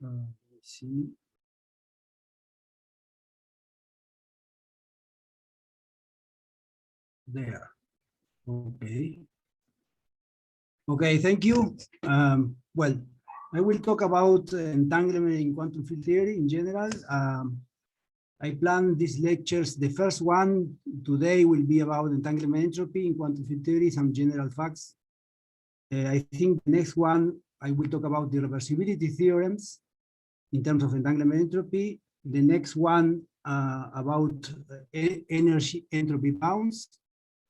Let's see. There. Okay. Okay, thank you. Well, I will talk about entanglement in quantum field theory in general. I plan these lectures. The first one today will be about entanglement entropy in quantum field theory, some general facts. I think the next one, I will talk about the reversibility theorems in terms of entanglement entropy. The next one about energy entropy bounds.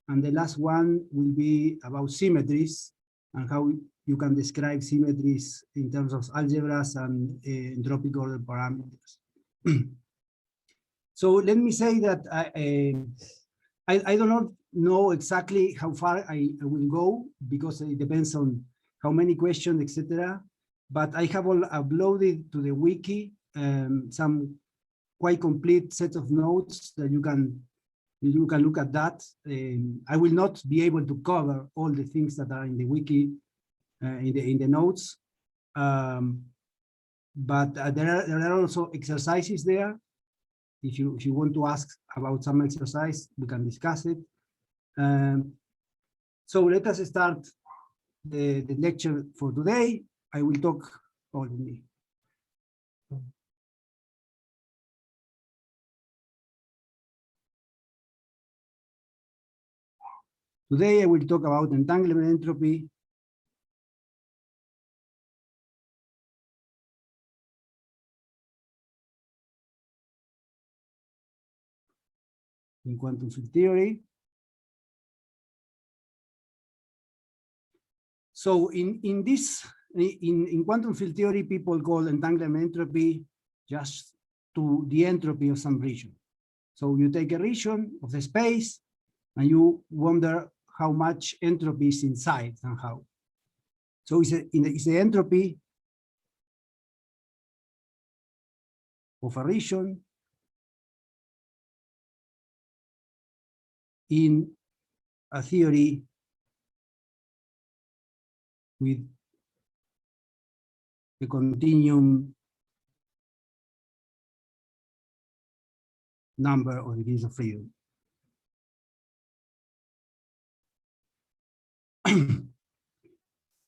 And the last one will be about symmetries and how you can describe symmetries in terms of algebras and entropic order parameters. So let me say that I do not know exactly how far I will go because it depends on how many questions, etc. But I have uploaded to the wiki some quite complete set of notes that you can look at that. I will not be able to cover all the things that are in the wiki in the notes, but there are also exercises there. If you want to ask about some exercise, we can discuss it. So let us start the lecture for today. I will talk only. Today I will talk about entanglement entropy in quantum field theory. So in quantum field theory, people call entanglement entropy just to the entropy of some region. So you take a region of the space and you wonder how much entropy is inside somehow. So it's the entropy of a region in a theory with the continuum number of degrees of freedom.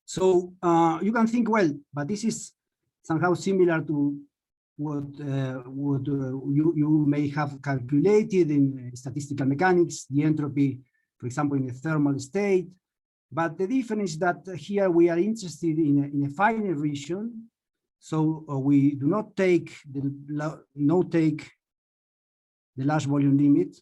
So you can think, well, but this is somehow similar to what you may have calculated in statistical mechanics, the entropy, for example, in a thermal state. But the difference is that here we are interested in a finite region, so we do not take the large volume limit.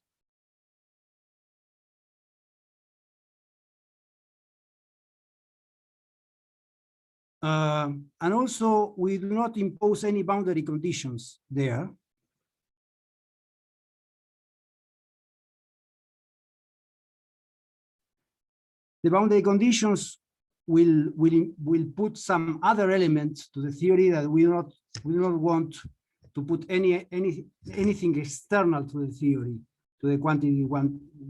And also we do not impose any boundary conditions there. The boundary conditions will put some other elements to the theory that we do not want to put anything external to the theory, to the quantity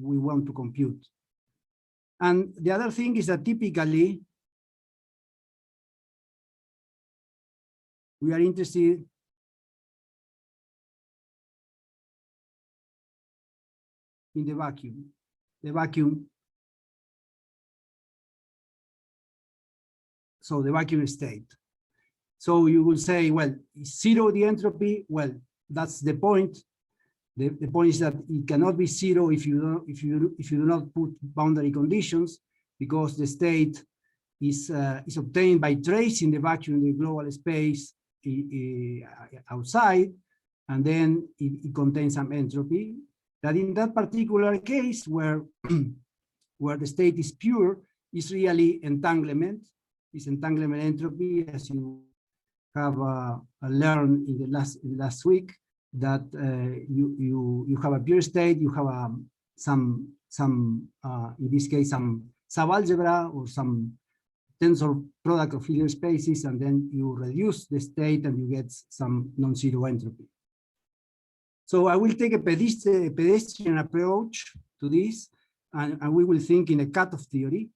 we want to compute. And the other thing is that typically we are interested in the vacuum. So the vacuum state. So you will say, well, is zero the entropy? Well, that's the point. The point is that it cannot be zero if you do not put boundary conditions, because the state is obtained by tracing the vacuum in the global space outside, and then it contains some entropy. That in that particular case, where the state is pure, is really entanglement. Is entanglement entropy, as you have learned in the last week, that you have a pure state, you have some in this case some subalgebra or some tensor product of Hilbert spaces, and then you reduce the state and you get some non-zero entropy. So I will take a pedestrian approach to this, and we will think in a cutoff theory.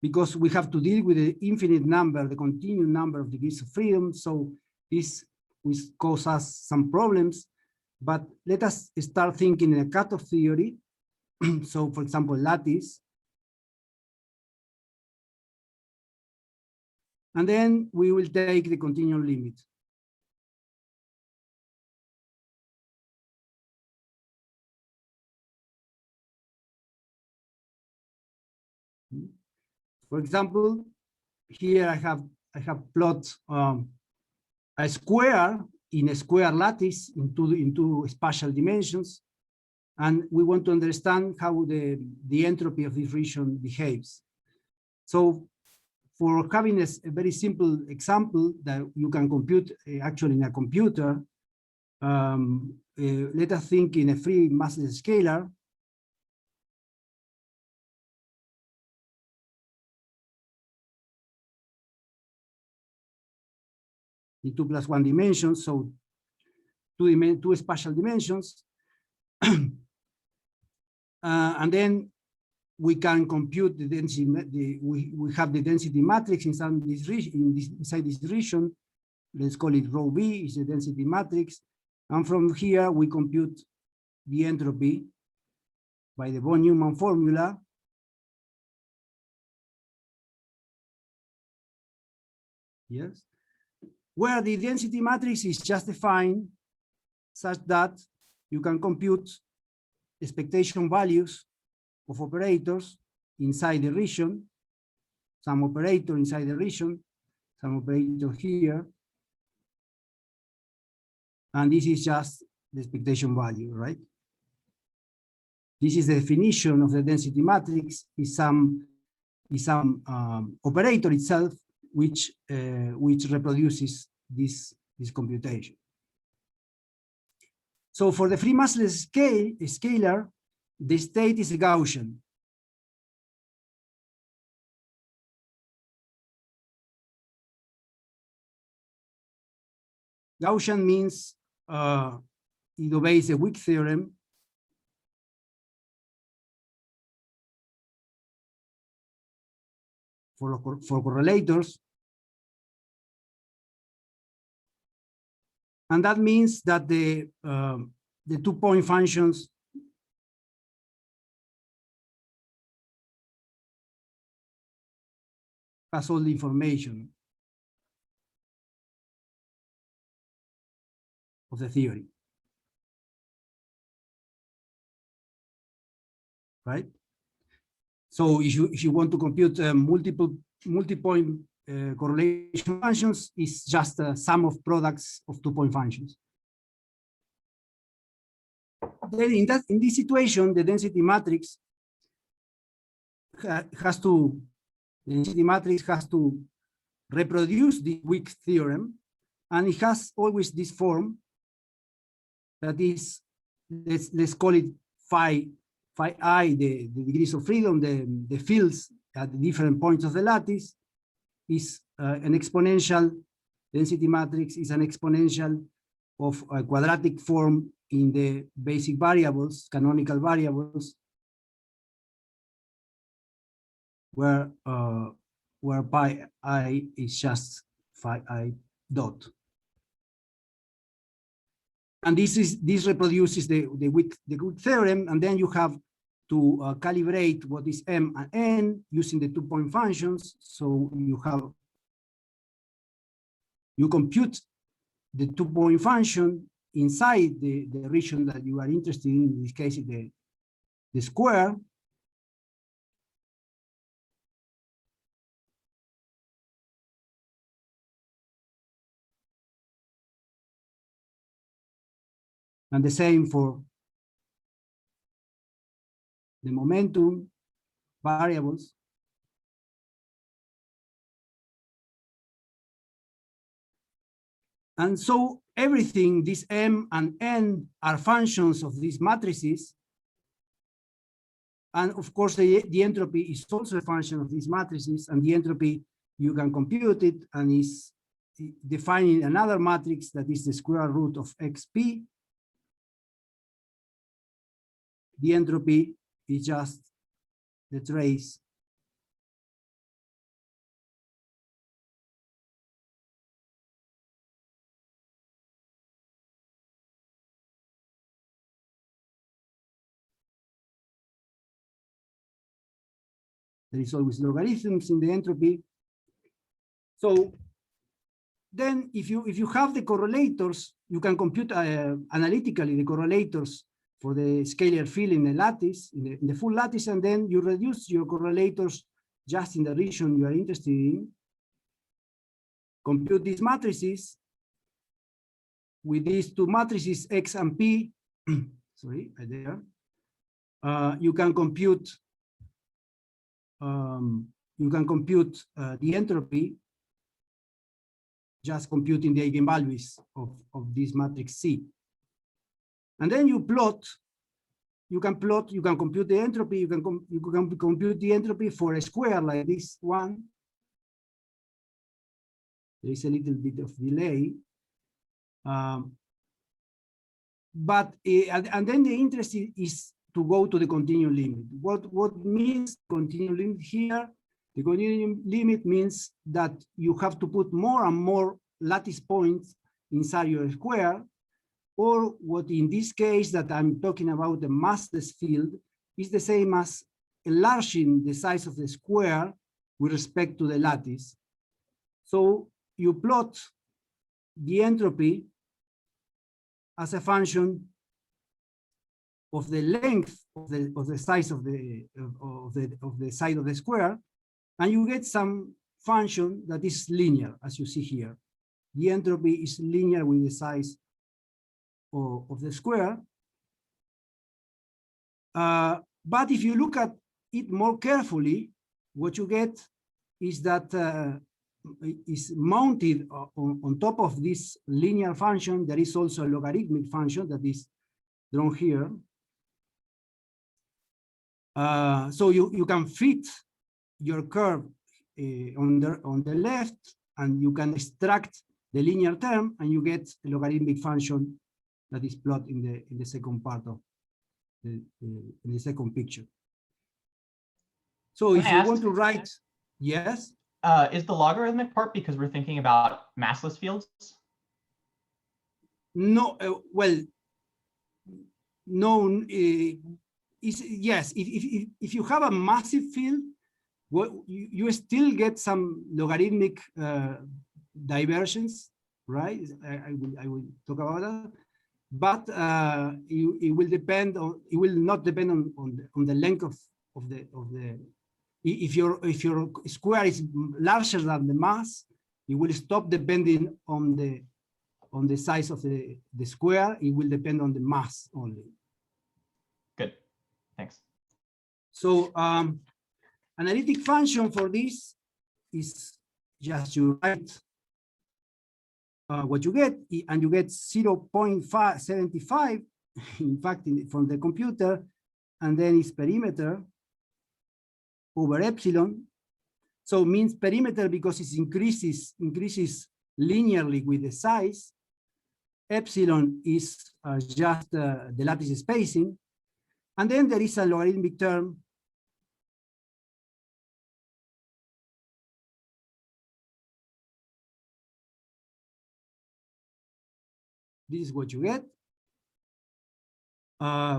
because we have to deal with the infinite number, the continuum number of degrees of freedom. So this will cause us some problems. But let us start thinking in a cutoff theory. So for example, lattice. And then we will take the continuum limit. For example, here I have plot a square in a square lattice in two spatial dimensions, and we want to understand how the entropy of this region behaves. So for having a very simple example that you can compute actually in a computer, let us think in a free massless scalar. In 2 + 1 dimensions, so two spatial dimensions. And then we can compute the density, we have the density matrix inside this region. Let's call it rho B, is the density matrix. And from here, we compute the entropy by the von Neumann formula. Yes. Where the density matrix is just defined such that you can compute expectation values of operators inside the region, some operator inside the region, some operator here. And this is just the expectation value, right? This is the definition of the density matrix, is some operator itself which reproduces this computation. So for the free massless scalar, the state is Gaussian. Gaussian means it obeys the weak theorem. For correlators. And that means that the 2-point functions has all the information of the theory, right? So if you want to compute multi-point correlation functions, it's just a sum of products of 2-point functions. Then in this situation, the density matrix has to reproduce the weak theorem, and it has always this form that is, let's call it phi I, the degrees of freedom, the fields at the different points of the lattice, is an exponential. Density matrix is an exponential of a quadratic form in the basic variables, canonical variables, where pi I is just phi I dot. And this reproduces the weak theorem, and then you have to calibrate what is M and N using the 2-point functions. So you compute the 2-point function inside the region that you are interested in this case, the square. And the same for the momentum variables. And so everything, this M and N, are functions of these matrices. And of course, the entropy is also a function of these matrices, and the entropy, you can compute it, and is defining another matrix that is the square root of XP. The entropy is just the trace There is always logarithms in the entropy. So then if you have the correlators, you can compute analytically the correlators for the scalar field in the lattice, in the full lattice, and then you reduce your correlators just in the region you are interested in. Compute these matrices with these two matrices, X and P. Sorry, there. You can compute the entropy, just computing the eigenvalues of this matrix C. And then you can compute the entropy, you can compute the entropy for a square like this one. There is a little bit of delay. And then the interest is to go to the continuum limit. What means continuum limit here? The continuum limit means that you have to put more and more lattice points inside your square, or what in this case that I'm talking about, the massless field, is the same as enlarging the size of the square with respect to the lattice. So you plot the entropy as a function of the length of the size of the side of the square, and you get some function that is linear, as you see here. The entropy is linear with the size of the square. But if you look at it more carefully, what you get is that is mounted on top of this linear function. There is also a logarithmic function that is drawn here. So you can fit your curve on the left, and you can extract the linear term, and you get a logarithmic function that is plotted in the second part of in the second picture. So if you want to write, yes. Is the logarithmic part because we're thinking about massless fields? No, well, no. Yes, if you have a massive field, well, you still get some logarithmic divergence, right? I will talk about that, but it will depend on. It will not depend on the length of the. If your square is larger than the mass, it will stop depending on the size of the square. It will depend on the mass only. Good, thanks. So analytic function for this is just you write what you get, and you get 0.75, in fact, from the computer, and then it's perimeter over epsilon. So it means perimeter because it increases linearly with the size. Epsilon is just the lattice spacing. And then there is a logarithmic term this is what you get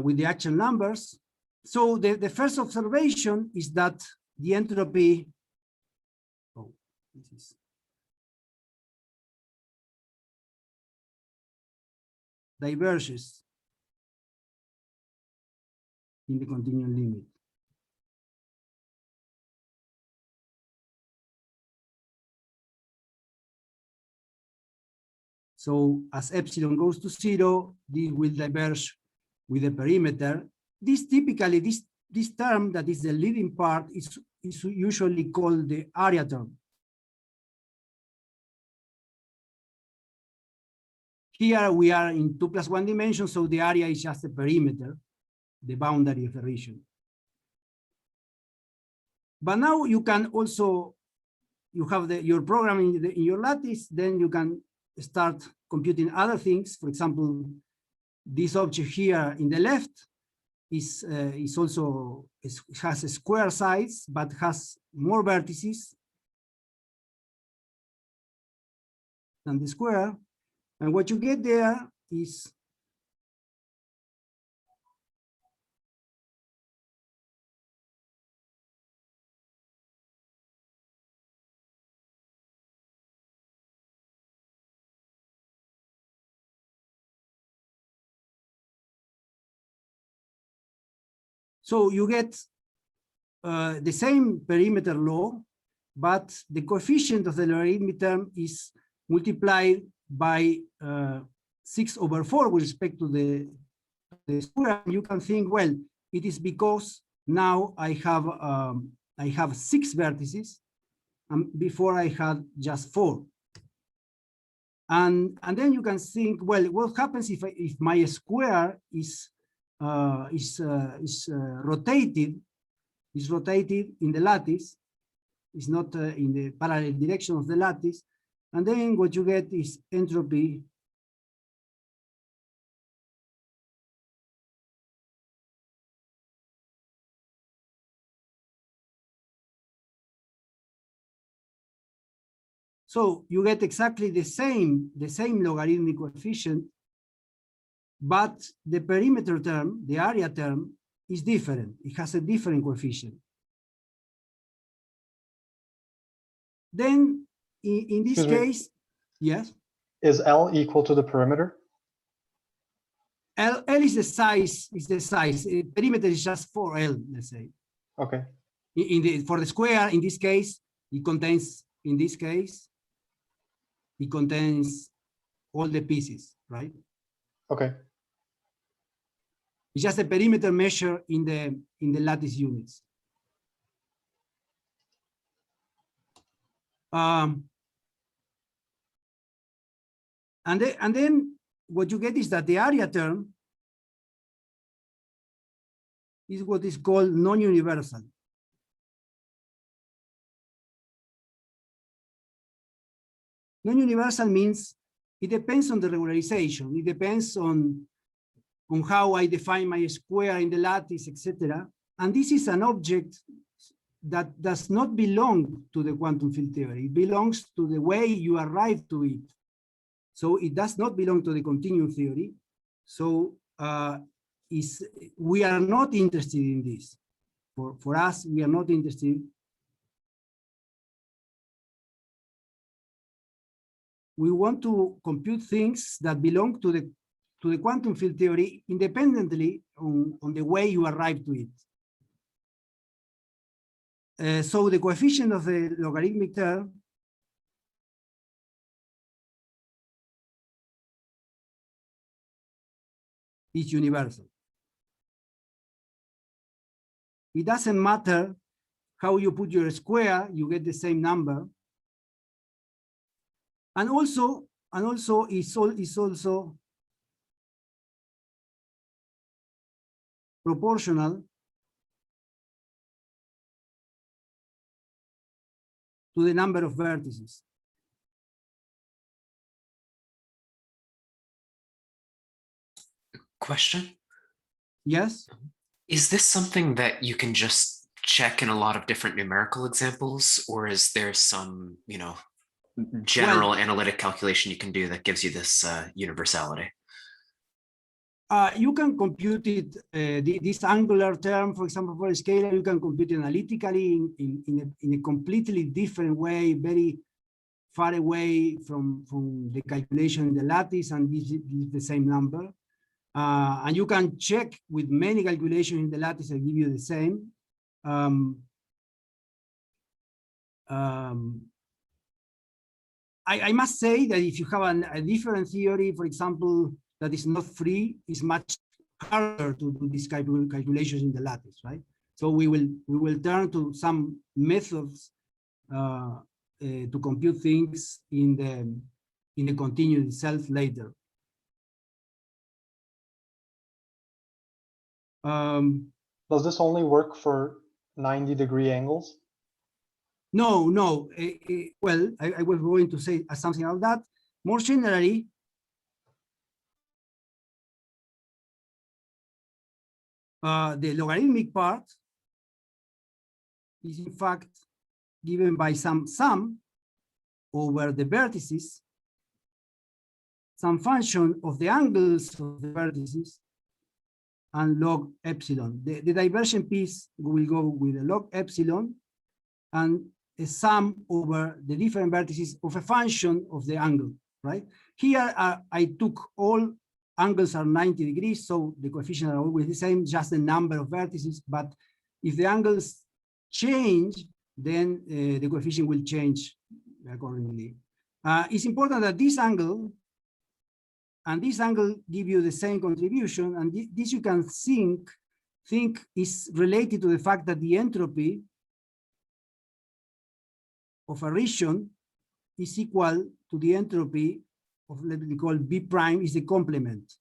with the actual numbers. So the first observation is that the entropy, this is diverges in the continuum limit. So as epsilon goes to 0, this will diverge with the perimeter. This typically, this term that is the leading part is usually called the area term. Here we are in 2+1 dimensions, so the area is just the perimeter, the boundary of the region. But now you can also, you have your program in your lattice, then you can start computing other things. For example, this object here in the left is also has a square size, but has more vertices than the square. And what you get there is So you get the same perimeter law, but the coefficient of the logarithmic term is multiplied by 6/4 with respect to the square. You can think, well, it is because now I have 6 vertices, and before I had just 4. And then you can think, well, what happens if my square is rotated in the lattice, is not in the parallel direction of the lattice, and then what you get is entropy So you get exactly the same logarithmic coefficient, but the perimeter term, the area term, is different. It has a different coefficient. Then in this case, yes? Is L equal to the perimeter? L is the size, perimeter is just 4L, let's say. Okay. For the square, in this case, it contains, it contains all the pieces, right? Okay. It's just a perimeter measure in the lattice units. And then what you get is that the area term is what is called non-universal. Non-universal means it depends on the regularization. It depends on how I define my square in the lattice, etc. And this is an object that does not belong to the quantum field theory. It belongs to the way you arrive to it. So it does not belong to the continuum theory. So we are not interested in this. For us, we are not interested. We want to compute things that belong to the quantum field theory independently on the way you arrive to it. So the coefficient of the logarithmic term is universal. It doesn't matter how you put your square, you get the same number. And also it's also proportional to the number of vertices. Question? Yes? Is this something that you can just check in a lot of different numerical examples, or is there some, general analytic calculation you can do that gives you this universality? You can compute it, this angular term, for example, for a scalar, you can compute it analytically in a completely different way, very far away from the calculation in the lattice, and gives the same number. And you can check with many calculations in the lattice and give you the same. I must say that if you have a different theory, for example, that is not free, it's much harder to do these calculations in the lattice, right? So we will turn to some methods to compute things in the continuum itself later. Does this only work for 90-degree angles? No. Well, I was going to say something about that. More generally, the logarithmic part is in fact given by some sum over the vertices, some function of the angles of the vertices, and log epsilon. The divergent piece will go with a log epsilon and a sum over the different vertices of a function of the angle, right? Here I took all angles are 90 degrees, so the coefficients are always the same, just the number of vertices. But if the angles change, then the coefficient will change accordingly. It's important that this angle and this angle give you the same contribution, and this you can think is related to the fact that the entropy of a region is equal to the entropy of, let me call B prime is the complement.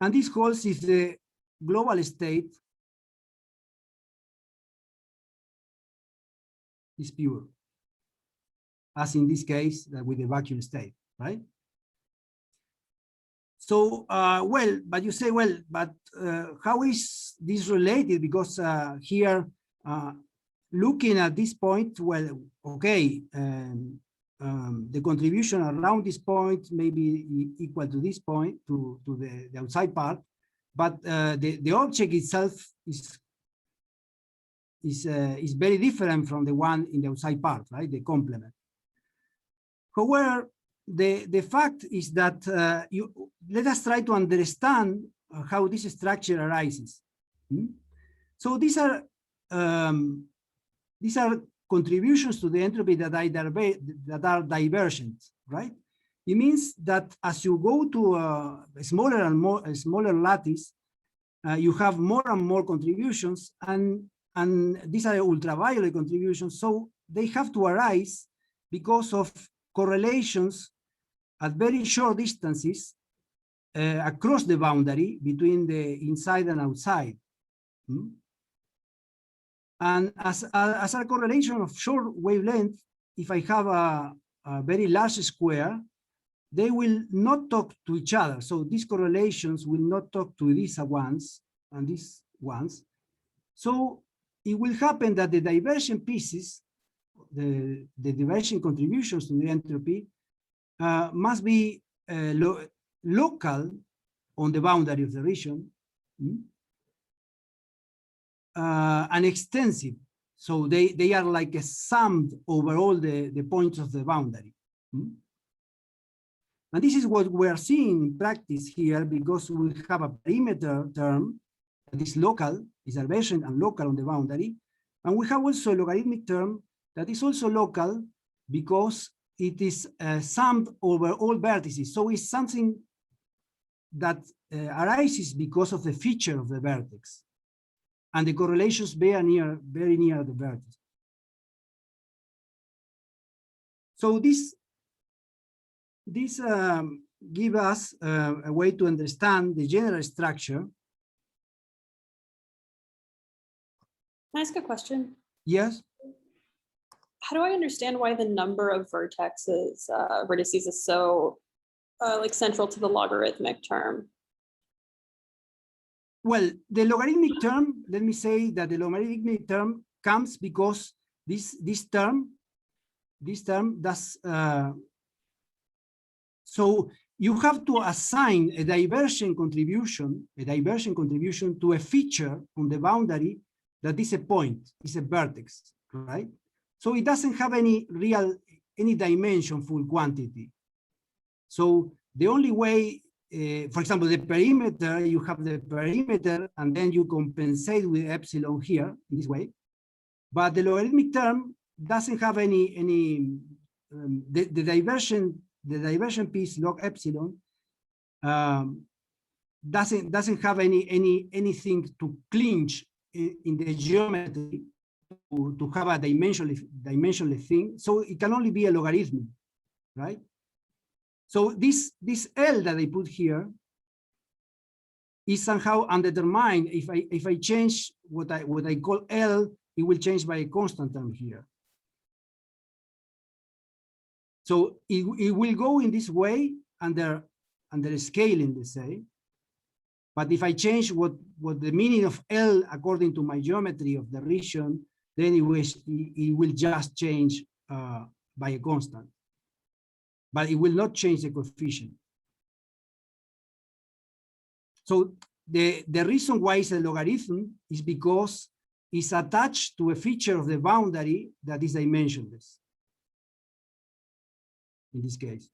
And this holds if the global state is pure, as in this case with the vacuum state, right? So, well, but you say, well, but how is this related? Because here, looking at this point, well, okay, the contribution around this point may be equal to this point, to the outside part, but the object itself is very different from the one in the outside part, right? The complement. However, the fact is that let us try to understand how this structure arises. So these are contributions to the entropy that are divergent, right? It means that as you go to a smaller lattice, you have more and more contributions, and these are ultraviolet contributions. So they have to arise because of correlations at very short distances across the boundary between the inside and outside. And as a correlation of short wavelength, if I have a very large square, they will not talk to each other. So these correlations will not talk to these ones and these ones. So it will happen that the divergent pieces, the divergent contributions to the entropy must be local on the boundary of the region and extensive. So they are like a summed over all the points of the boundary. And this is what we are seeing in practice here, because we have a perimeter term that is local, is divergent and local on the boundary. And we have also a logarithmic term that is also local because it is summed over all vertices. So it's something that arises because of the feature of the vertex. And the correlations very near the vertex. So this gives us a way to understand the general structure. Can I ask a question? Yes. How do I understand why the number of vertices is so like central to the logarithmic term? Well, the logarithmic term, let me say that the logarithmic term comes because this term does, so you have to assign a divergent contribution to a feature on the boundary that is a point, is a vertex, right? So it doesn't have any dimension, full quantity. So the only way, for example, the perimeter, you have the perimeter and then you compensate with epsilon here in this way. But the logarithmic term doesn't have the divergent piece log epsilon doesn't have anything to clinch in the geometry to have a dimensionless thing. So it can only be a logarithm, right? So this L that I put here is somehow undetermined. If I change what I call L, it will change by a constant term here. So it will go in this way under scaling, let's say. But if I change what the meaning of L according to my geometry of the region, then it will just change by a constant. But it will not change the coefficient. So the reason why it's a logarithm is because it's attached to a feature of the boundary that is dimensionless. in this case.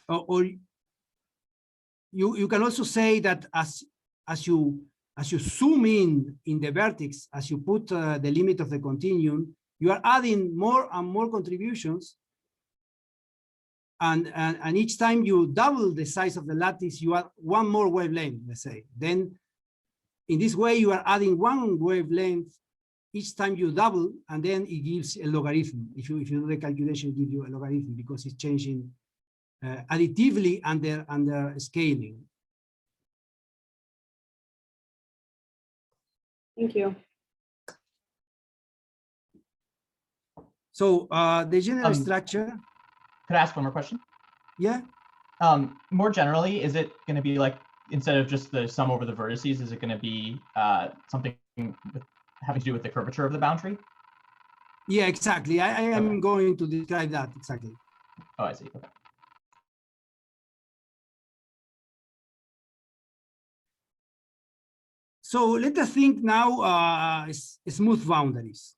Or you can also say that as you zoom in the vertex, as you put the limit of the continuum, you are adding more and more contributions, and each time you double the size of the lattice, you add one more wavelength, let's say. Then in this way, you are adding one wavelength each time you double, and then it gives a logarithm. If you do the calculation, it gives you a logarithm because it's changing additively under scaling. Thank you. So the general structure. Could I ask one more question? Yeah. More generally, is it going to be like, instead of just the sum over the vertices, is it going to be something having to do with the curvature of the boundary? Yeah, exactly. I am going to describe that exactly. Oh, I see. Okay. So let us think now smooth boundaries.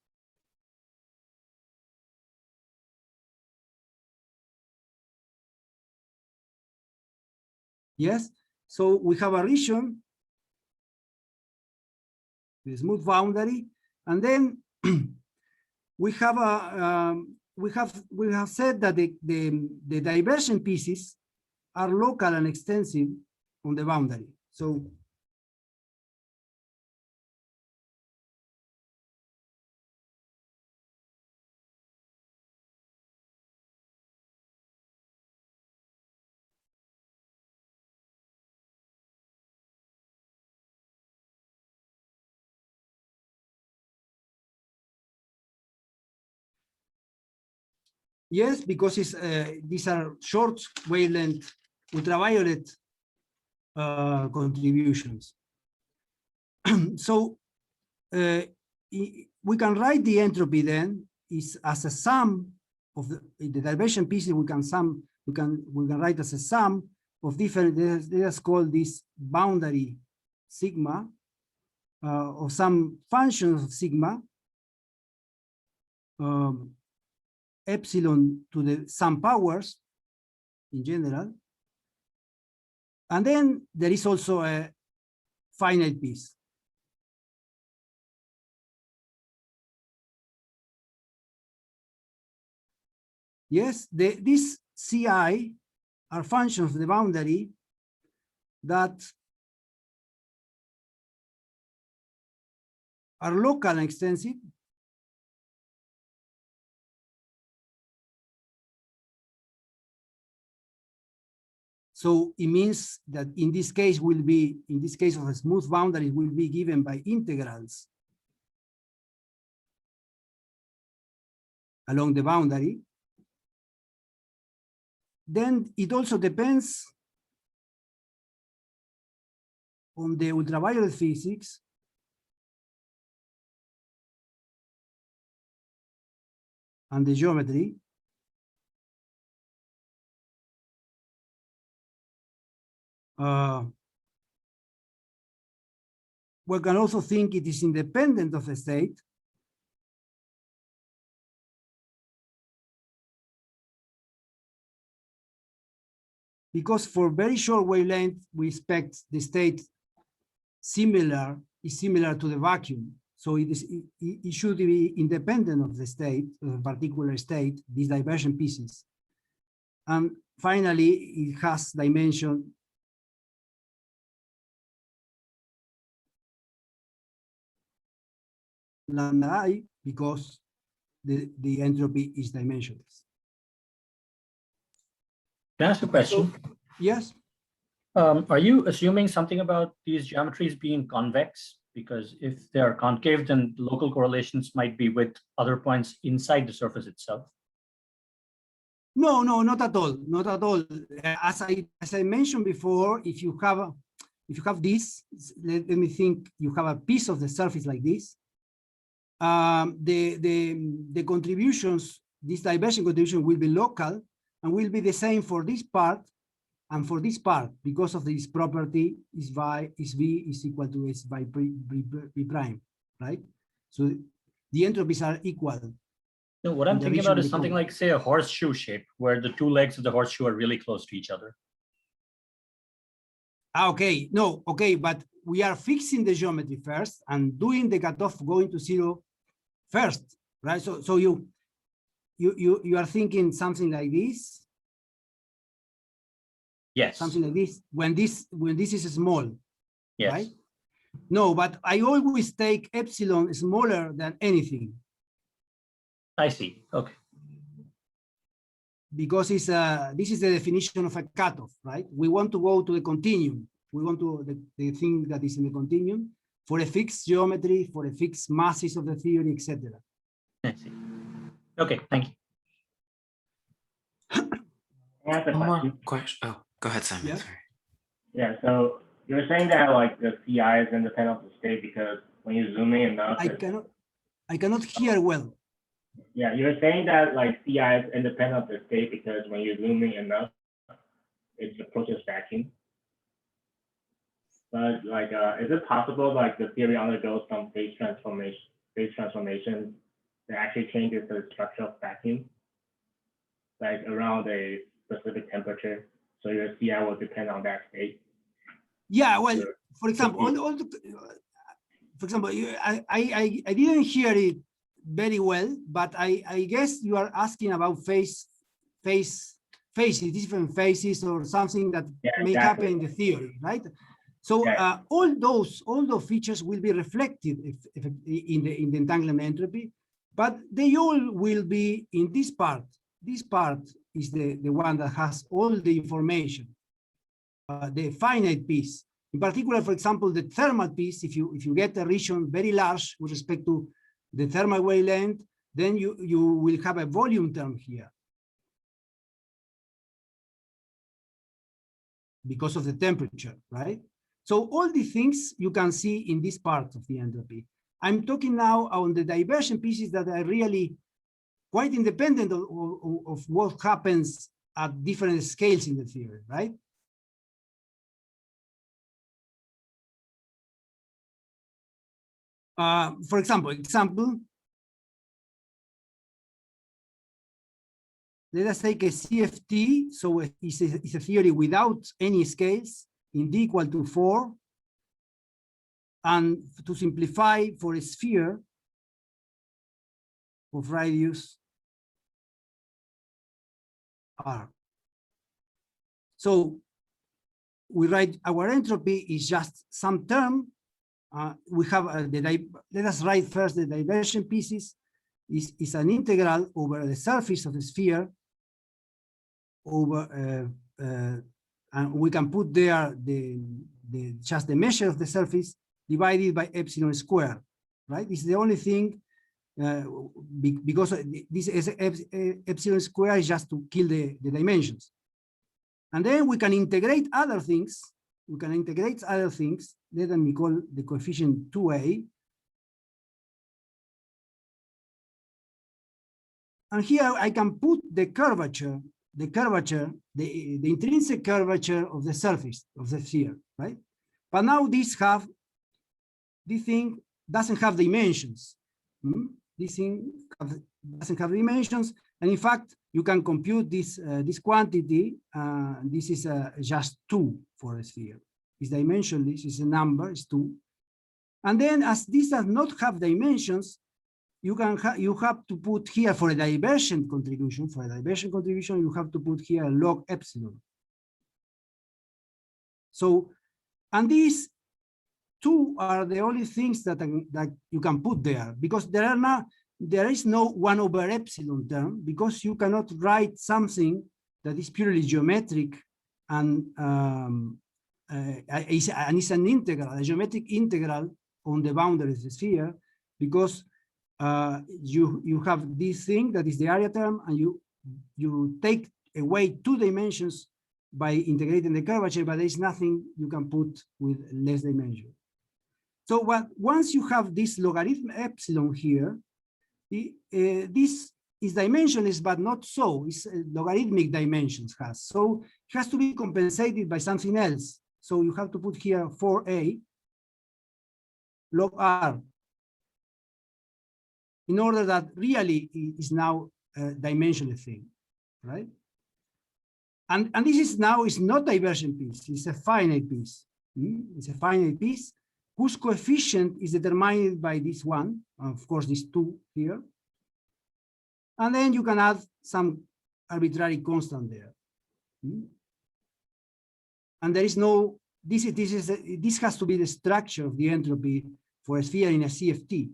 Yes, so we have a region, the smooth boundary, and then we have said that the divergent pieces are local and extensive on the boundary. So yes, because these are short wavelength ultraviolet contributions. So we can write the entropy then is as a sum of the divergent pieces. We can write as a sum of different. Let us call this boundary sigma of some functions of sigma. Epsilon to the some powers in general. And then there is also a finite piece. Yes, these CI are functions of the boundary that are local and extensive. So it means that in this case of a smooth boundary, will be given by integrals along the boundary. Then it also depends on the ultraviolet physics and the geometry. We can also think it is independent of the state. Because for very short wavelength, we expect the state is similar to the vacuum. So it should be independent of the state, of a particular state, these divergent pieces. And finally, it has dimension lambda I because the entropy is dimensionless. Can I ask a question? Yes. Are you assuming something about these geometries being convex? Because if they are concave, then local correlations might be with other points inside the surface itself. No, not at all. Not at all. As I mentioned before, if you have this, let me think, you have a piece of the surface like this. The contributions, this divergent contribution will be local and will be the same for this part and for this part because of this property is V is equal to S by B prime, right? So the entropies are equal. No, what I'm in the thinking region about of is the something cone. like, say, a horseshoe shape, where the two legs of the horseshoe are really close to each other. Okay, no, okay, but we are fixing the geometry first and doing the cutoff going to 0 first, right? So you are thinking something like this, Yes. something like this, when this is small, Yes. right? No, but I always take epsilon smaller than anything, I see. Okay. because this is the definition of a cutoff, right? We want to go to the continuum. We want to the thing that is in the continuum for a fixed geometry, for a fixed masses of the theory, etc. I see. Okay, thank you. I have a One more question. question. Oh, go ahead, Simon. Yeah. Sorry. Yeah, so you're saying that like the CI is independent of the state because when you zoom in enough, I cannot hear well. yeah, you're saying that like CI is independent of the state because when you zoom in enough, it approaches vacuum. But like, is it possible like the theory undergoes some phase transformation that actually changes the structure of vacuum, like around a specific temperature? So your CI will depend on that state. Yeah, well, Sure. for example, for example, I didn't hear it very well, but I guess you are asking about phases, different phases, or something that Yeah, may exactly. happen in the theory, right? So Yeah. all those features will be reflected if in the entanglement entropy, but they all will be in this part. This part is the one that has all the information, the finite piece. In particular, for example, the thermal piece, if you get a region very large with respect to the thermal wavelength, then you will have a volume term here, because of the temperature, right? So all these things you can see in this part of the entropy. I'm talking now on the divergent pieces that are really quite independent of what happens at different scales in the theory, right? For example, let us take a CFT. So it's a theory without any scales in D equal to 4. And to simplify, for a sphere of radius R. So we write our entropy is just some term. We have let us write first the divergent pieces is an integral over the surface of the sphere over and we can put there just the measure of the surface divided by epsilon squared, right? This is the only thing because this is epsilon squared is just to kill the dimensions. And then we can integrate other things. Let me call the coefficient 2a. And here I can put the curvature, the intrinsic curvature of the surface of the sphere, right? But now this thing doesn't have dimensions. This thing doesn't have dimensions, and in fact, you can compute this quantity. This is just 2 for a sphere. It's dimensionless. It's a number. It's 2. And then, as this does not have dimensions, you have to put here for a divergent contribution. For a divergent contribution, you have to put here log epsilon. So, and these 2 are the only things that you can put there, because there is no 1 over epsilon term, because you cannot write something that is purely geometric and it's an integral, a geometric integral on the boundary of the sphere, because you have this thing that is the area term, and you take away 2 dimensions by integrating the curvature, but there is nothing you can put with less dimension. So once you have this logarithm epsilon here, this is dimensionless, but not so. It's logarithmic dimensions has. So it has to be compensated by something else. So you have to put here 4a log r. in order that really is now a dimensionless thing, right? And this is now is not divergent piece, it's a finite piece. It's a finite piece whose coefficient is determined by this one, of course, these two here. And then you can add some arbitrary constant there. And there is no, this has to be the structure of the entropy for a sphere in a CFT.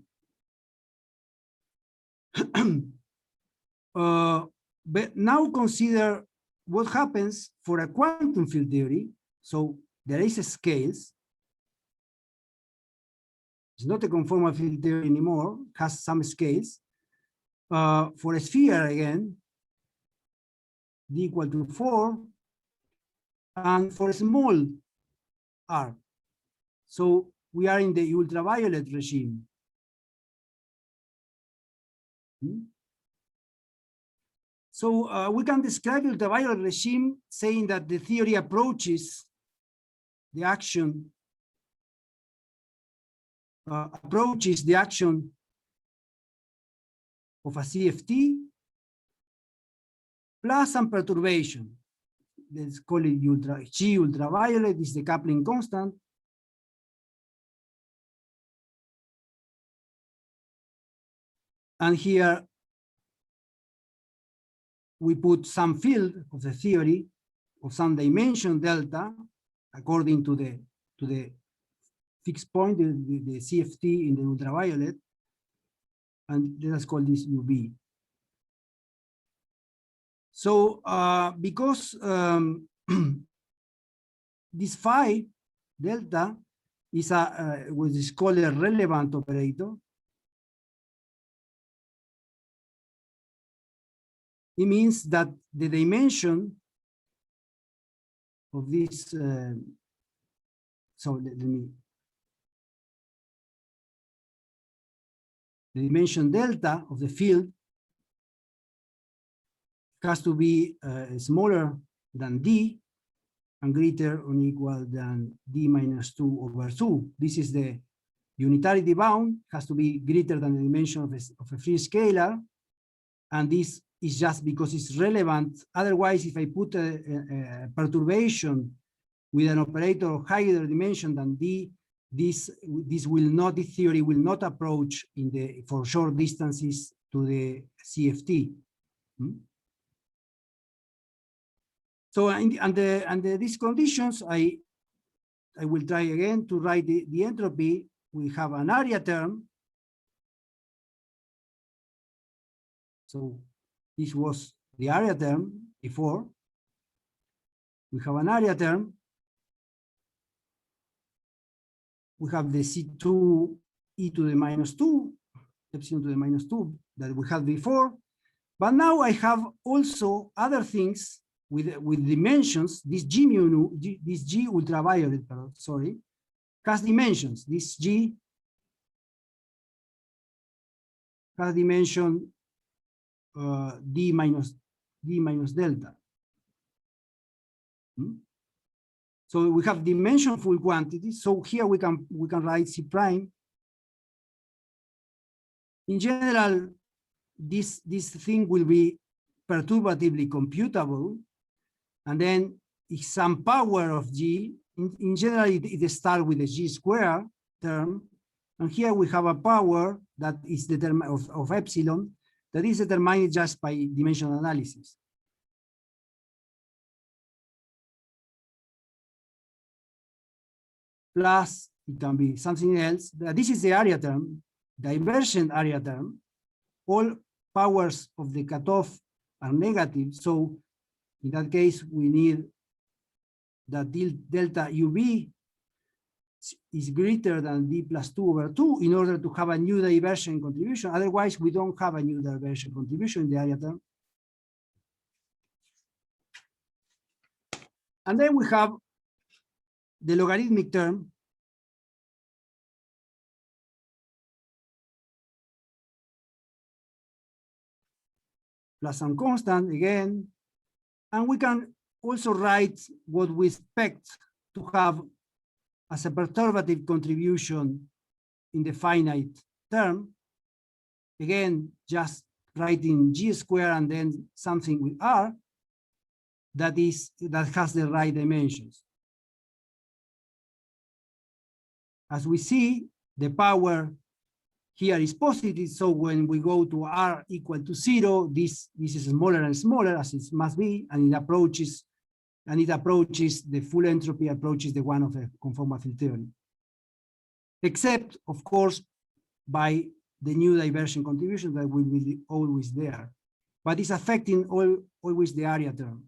But now consider what happens for a quantum field theory. So there is a scales. It's not a conformal field theory anymore, has some scales. For a sphere again, d equal to 4, and for a small r. So we are in the ultraviolet regime. So we can describe the ultraviolet regime saying that the theory approaches the action of a CFT plus some perturbation. Let's call it G ultraviolet is the coupling constant. And here we put some field of the theory of some dimension delta according to the fixed point, the CFT in the ultraviolet, and let us call this UV. So because this phi delta is what is called a relevant operator, it means that the dimension of this, so let me, the dimension delta of the field has to be smaller than d and greater or equal than d minus 2 over 2. This is the unitarity bound, has to be greater than the dimension of a free scalar, and this is just because it's relevant. Otherwise, if I put a perturbation with an operator of higher dimension than d, this theory will not approach for short distances to the CFT. So under these conditions, I will try again to write the entropy. We have an area term. So this was the area term before. We have an area term. We have the C2 e to the minus 2, epsilon to the minus 2 that we had before. But now I have also other things with dimensions. This G mu, this G ultraviolet, sorry, has dimensions. This G has dimension d minus delta. So we have dimensionful quantities. So here we can write C prime. In general, this thing will be perturbatively computable, and then if some power of G, in general, it starts with a G square term, and here we have a power that is determined of epsilon that is determined just by dimensional analysis. Plus, it can be something else. This is the area term, divergent area term. All powers of the cutoff are negative. So in that case, we need that delta UV is greater than d plus 2 over 2 in order to have a new divergent contribution. Otherwise, we don't have a new divergent contribution in the area term. And then we have the logarithmic term. Plus some constant again. And we can also write what we expect to have as a perturbative contribution in the finite term. again, just writing G square and then something with R that has the right dimensions. As we see, the power here is positive, so when we go to R equal to 0, this is smaller and smaller as it must be, and it approaches the full entropy approaches the one of a conformal field theory. Except, of course, by the new divergent contribution that will be always there, but it's affecting always the area term.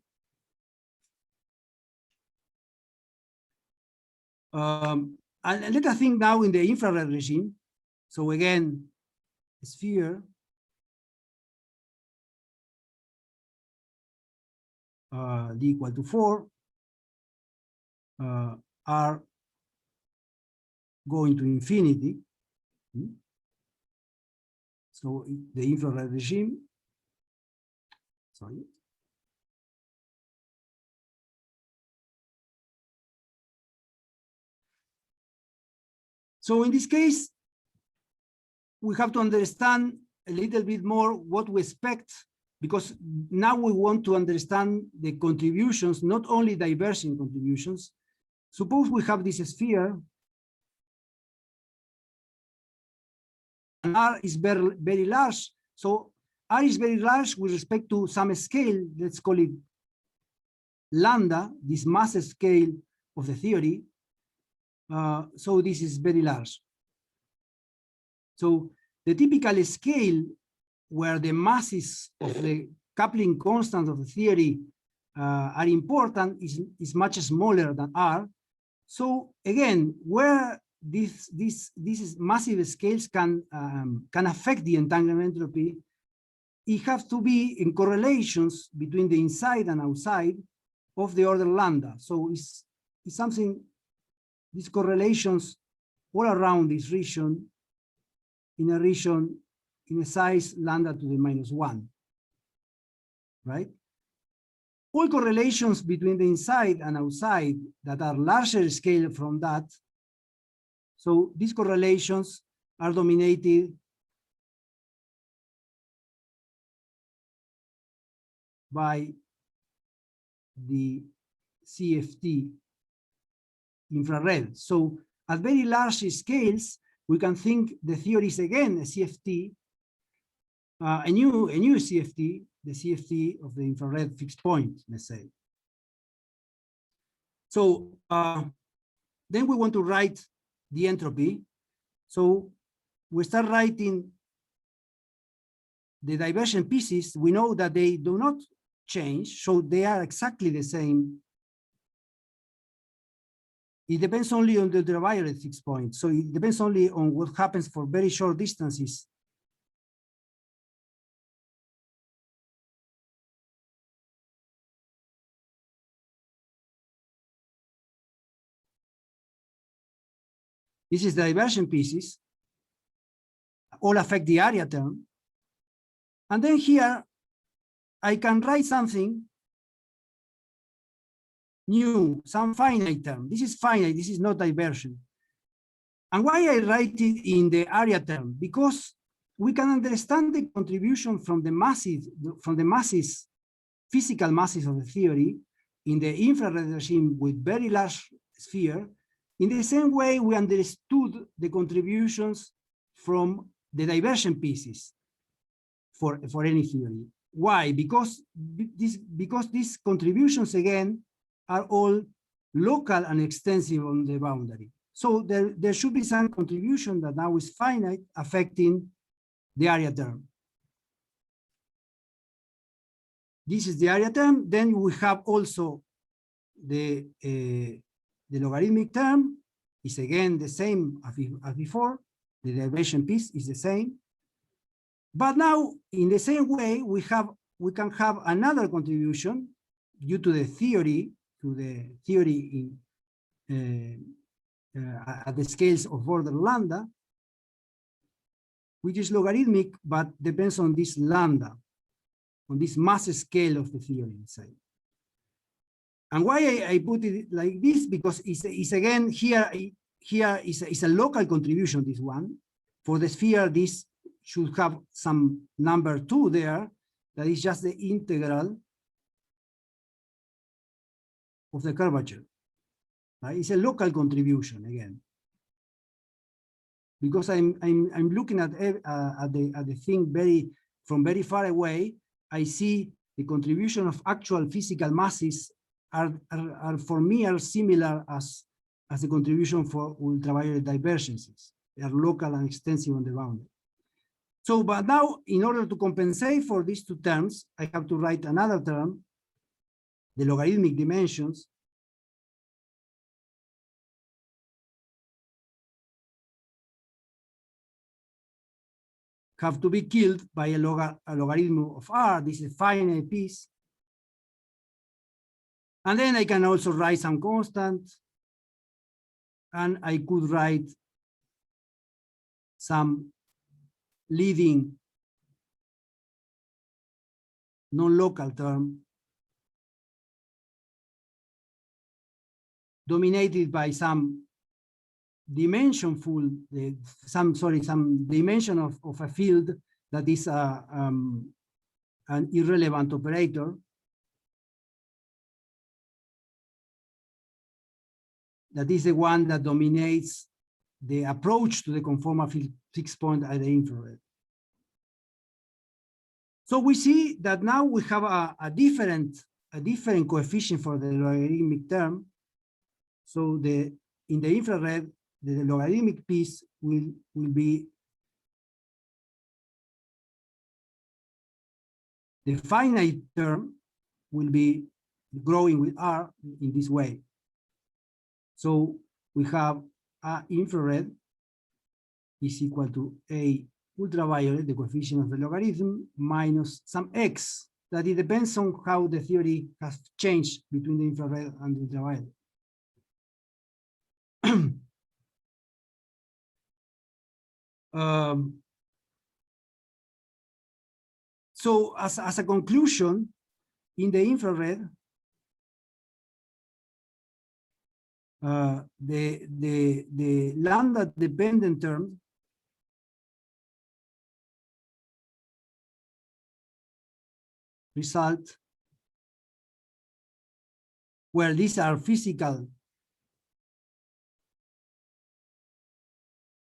And let us think now in the infrared regime. So again, sphere d equal to 4 are going to infinity. So the infrared regime, sorry. So in this case, we have to understand a little bit more what we expect, because now we want to understand the contributions, not only divergent contributions. Suppose we have this sphere, and R is very, very large. So R is very large with respect to some scale, let's call it lambda, this mass scale of the theory. So this is very large. So the typical scale where the masses of the coupling constants of the theory are important is much smaller than R. So again, where these massive scales can affect the entanglement entropy, it has to be in correlations between the inside and outside of the order lambda. So it's something, these correlations all around this region, in a size lambda to the -1, right? All correlations between the inside and outside that are larger scale from that. So these correlations are dominated by the QFT infrared. So at very large scales, we can think the theory is again a QFT, a new QFT, the QFT of the infrared fixed point, let's say. So then we want to write the entropy. So we start writing the divergent pieces. We know that they do not change, so they are exactly the same. It depends only on the ultraviolet fixed point. So it depends only on what happens for very short distances. This is the divergent pieces. All affect the area term. And then here, I can write something new, some finite term. This is finite, this is not divergent. And why I write it in the area term? Because we can understand the contribution from the masses, physical masses of the theory in the infrared regime with very large sphere, in the same way we understood the contributions from the divergent pieces for any theory. Why? Because these contributions, again, are all local and extensive on the boundary. So there should be some contribution that now is finite affecting the area term. This is the area term. Then we have also the logarithmic term is again the same as before. The divergent piece is the same. But now, in the same way, we can have another contribution due to the theory, at the scales of order lambda, which is logarithmic, but depends on this lambda, on this mass scale of the theory inside. And why I put it like this, because it's again here is a local contribution, this one. For the sphere, this should have some number 2 there, that is just the integral of the curvature. Right? It's a local contribution again, because I'm looking at the thing from very far away. I see the contribution of actual physical masses are for me are similar as the contribution for ultraviolet divergences. They are local and extensive on the boundary. So, but now, in order to compensate for these two terms, I have to write another term, the logarithmic dimensions. Have to be killed by a logarithm of R. This is a finite piece. And then I can also write some constant. And I could write some leading non-local term dominated by some dimensionful, some dimension of a field that is an irrelevant operator. That is the one that dominates the approach to the conformal field fixed point at the infrared. So we see that now we have a different coefficient for the logarithmic term. So in the infrared, the logarithmic piece will be the finite term will be growing with R in this way. So we have A infrared is equal to A ultraviolet, the coefficient of the logarithm, minus some X, that it depends on how the theory has changed between the infrared and the ultraviolet. So as a conclusion, in the infrared, the lambda dependent term result, where these are physical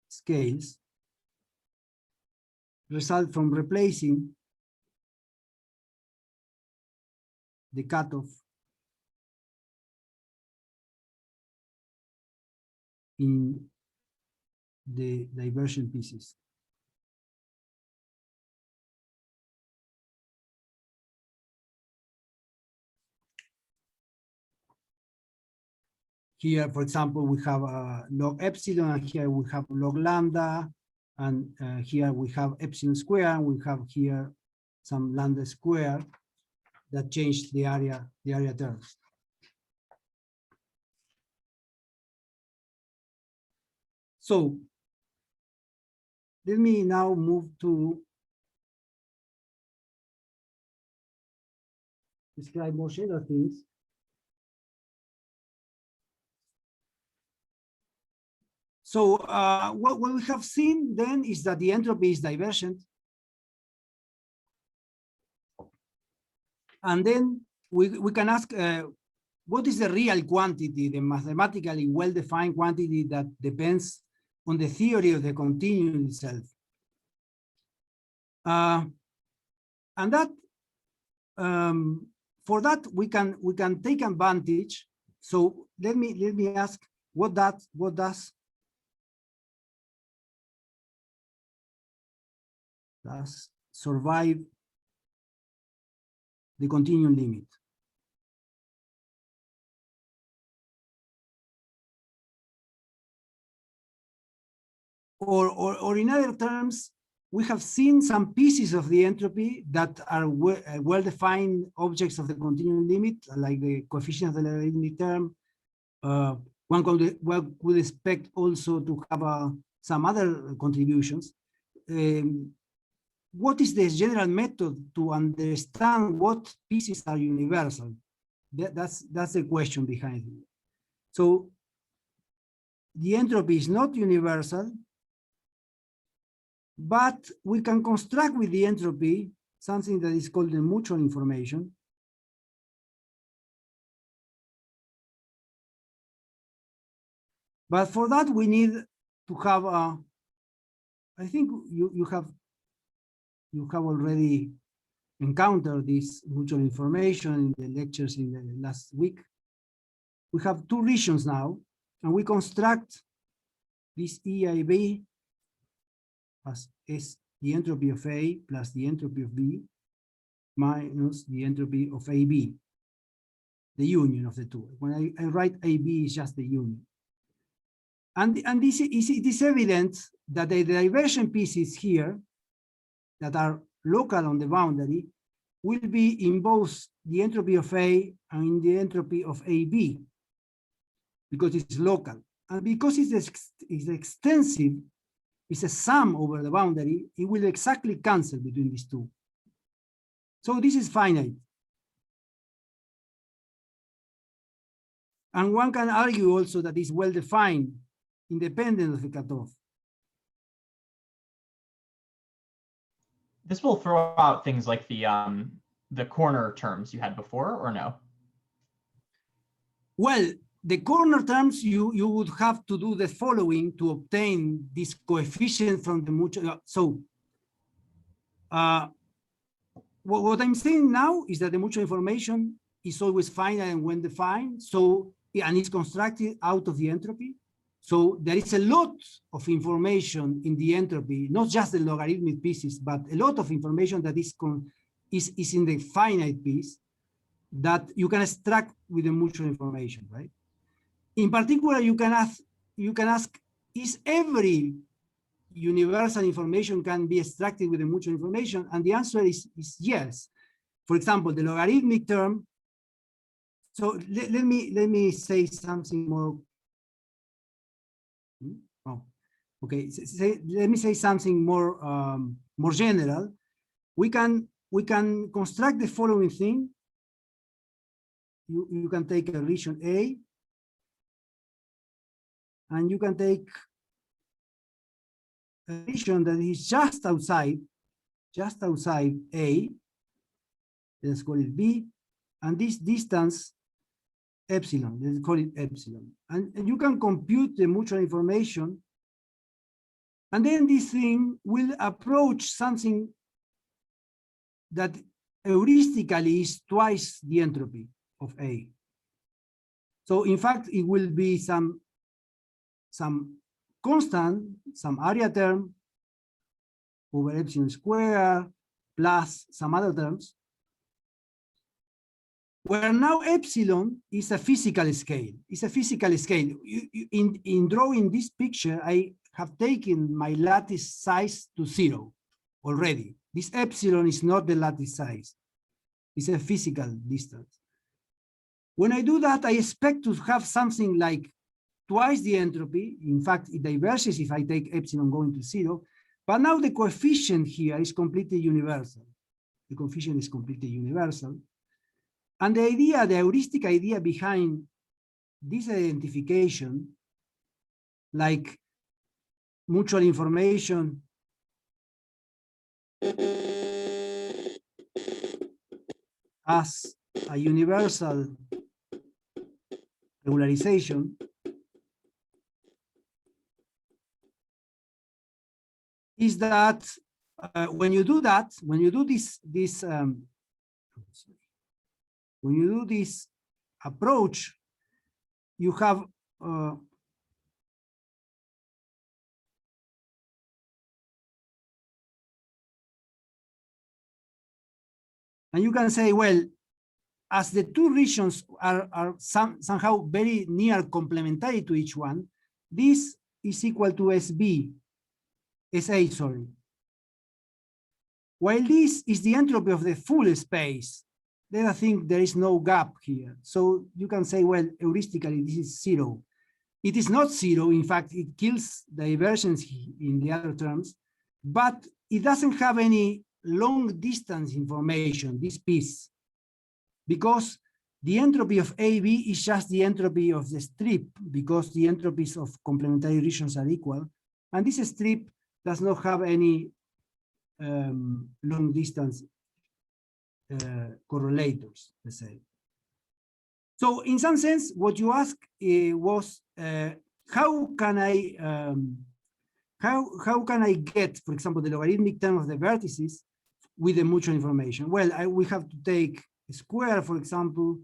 scales, result from replacing the cutoff in the divergent pieces. Here, for example, we have log epsilon, and here we have log lambda, and here we have epsilon square, and we have here some lambda square that changed the area terms. So let me now move to describe more general things. So what we have seen then is that the entropy is divergent. And then we can ask, what is the real quantity, the mathematically well-defined quantity that depends on the theory of the continuum itself? And that, for that, we can take advantage. So let me ask, what does survive the continuum limit? Or in other terms, we have seen some pieces of the entropy that are well-defined objects of the continuum limit, like the coefficient of the logarithmic term. One could expect also to have some other contributions. What is the general method to understand what pieces are universal? That's the question behind it. So the entropy is not universal, but we can construct with the entropy something that is called the mutual information. But for that, we need to have I think you have already encountered this mutual information in the lectures in the last week. We have two regions now, and we construct this EIB as is the entropy of A plus the entropy of B minus the entropy of AB, the union of the two. When I write AB, is just the union. And this it is evident that the divergent pieces here that are local on the boundary will be in both the entropy of A and in the entropy of AB, because it's local. And because it's extensive, it's a sum over the boundary, it will exactly cancel between these two. So this is finite. And one can argue also that it's well-defined, independent of the cutoff. This will throw out things like the corner terms you had before, or no? Well, the corner terms, you would have to do the following to obtain this coefficient from the mutual. So what I'm saying now is that the mutual information is always finite and when defined. So, and it's constructed out of the entropy. So there is a lot of information in the entropy, not just the logarithmic pieces, but a lot of information that is in the finite piece that you can extract with the mutual information, right? In particular, you can ask, is every universal information can be extracted with the mutual information? And the answer is yes. For example, the logarithmic term. So let me say something more. Oh, okay. Let me say something more more general. We can construct the following thing. You can take a region A, and you can take a region that is just outside A. Let's call it B, and this distance epsilon. Let's call it epsilon. And you can compute the mutual information, and then this thing will approach something that heuristically is twice the entropy of A. So in fact, it will be some constant, some area term over epsilon square plus some other terms, where now epsilon is a physical scale. It's a physical scale. In drawing this picture, I have taken my lattice size to 0 already. This epsilon is not the lattice size. It's a physical distance. When I do that, I expect to have something like twice the entropy. In fact, it diverges if I take epsilon going to 0. But now the coefficient here is completely universal. The coefficient is completely universal. And the idea, the heuristic idea behind this identification, like mutual information as a universal regularization, is that when you do that, when you do this approach, you have and you can say, well, as the two regions are somehow very near complementary to each one, this is equal to SA, sorry. While this is the entropy of the full space, then I think there is no gap here. So you can say, well, heuristically, this is 0. It is not 0. In fact, it kills divergence in the other terms, but it doesn't have any long distance information, this piece, because the entropy of AB is just the entropy of the strip, because the entropies of complementary regions are equal. And this strip does not have any long distance correlators, let's say. So in some sense, what you asked was how can I get, for example, the logarithmic term of the vertices with the mutual information? Well, we have to take a square, for example,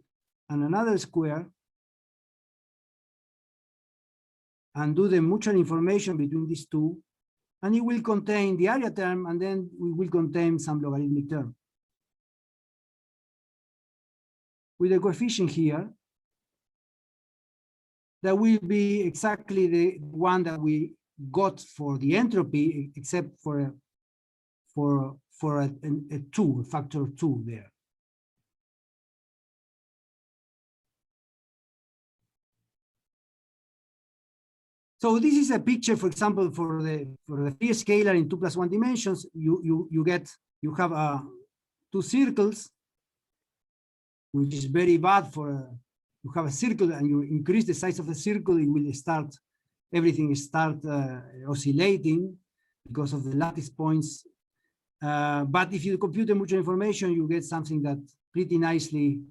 and another square, and do the mutual information between these two, and it will contain the area term, and then we will contain some logarithmic term. With the coefficient here, that will be exactly the one that we got for the entropy, except for a factor of 2 there. So this is a picture, for example, for the free scalar in 2 + 1 dimensions. You have 2 circles, which is very bad for you have a circle and you increase the size of the circle, it will start, everything start oscillating because of the lattice points. But if you compute the mutual information, you get something that pretty nicely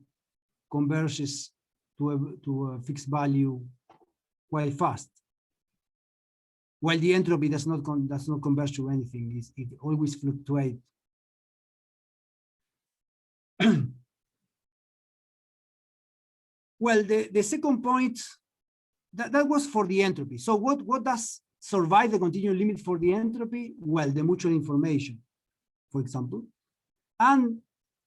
converges to a fixed value quite fast. While the entropy does not converge to anything, it always fluctuates. Well, the second point, that was for the entropy. So what does survive the continuum limit for the entropy? Well, the mutual information, for example. And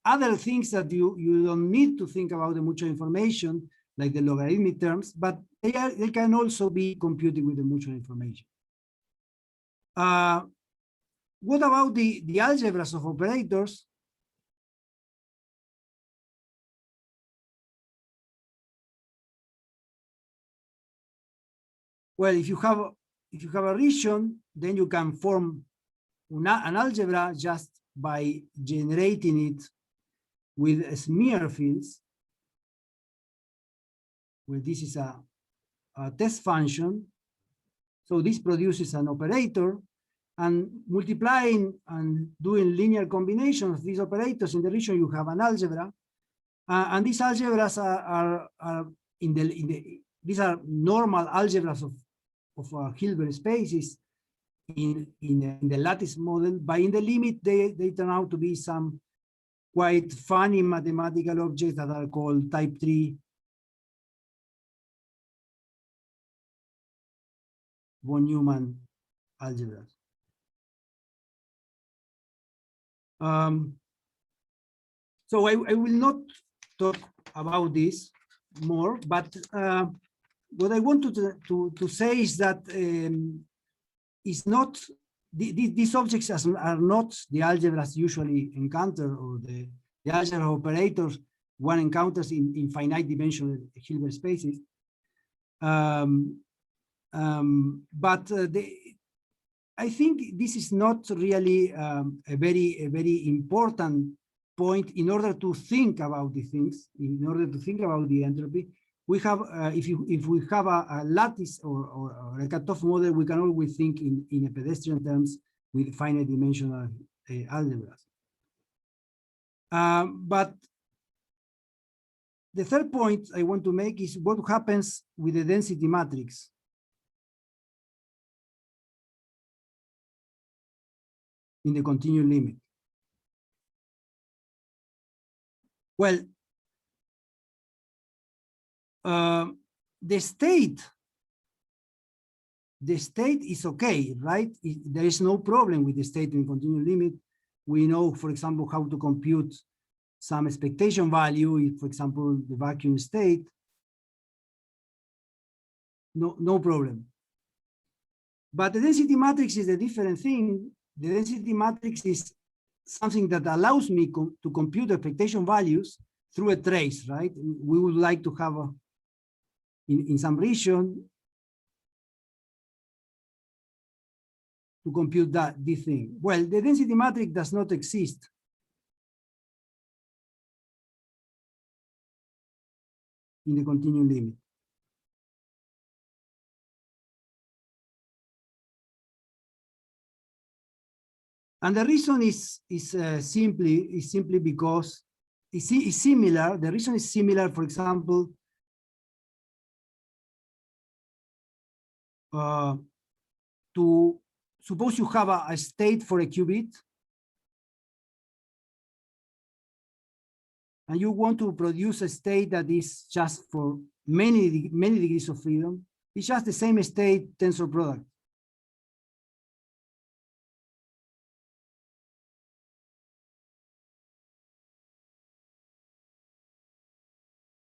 other things that you don't need to think about the mutual information, like the logarithmic terms, but they can also be computed with the mutual information. What about the algebras of operators? Well, if you have a region, then you can form an algebra just by generating it with smear fields, where this is a test function. So this produces an operator, and multiplying and doing linear combinations of these operators in the region, you have an algebra. And these algebras are these are normal algebras of Hilbert spaces in the lattice model, but in the limit they turn out to be some quite funny mathematical objects that are called type 3 von Neumann algebras. So I will not talk about this more, but what I want to say is that it's not these objects are not the algebras usually encountered, or the algebra operators one encounters in finite dimensional Hilbert spaces. But I think this is not really a very important point in order to think about the things, in order to think about the entropy. We have, if we have a lattice or a cutoff model, we can always think in a pedestrian terms with finite dimensional algebras. But the third point I want to make is what happens with the density matrix. In the continuum limit. Well, the state is okay, right? There is no problem with the state in continuum limit. We know, for example, how to compute some expectation value, if, for example, the vacuum state. No problem. But the density matrix is a different thing. The density matrix is something that allows me to compute expectation values through a trace, right? We would like to have in some region to compute this thing. Well, the density matrix does not exist in the continuum limit. And the reason is simply because it's similar. The reason is similar, for example, to suppose you have a state for a qubit, and you want to produce a state that is just for many degrees of freedom. It's just the same state tensor product.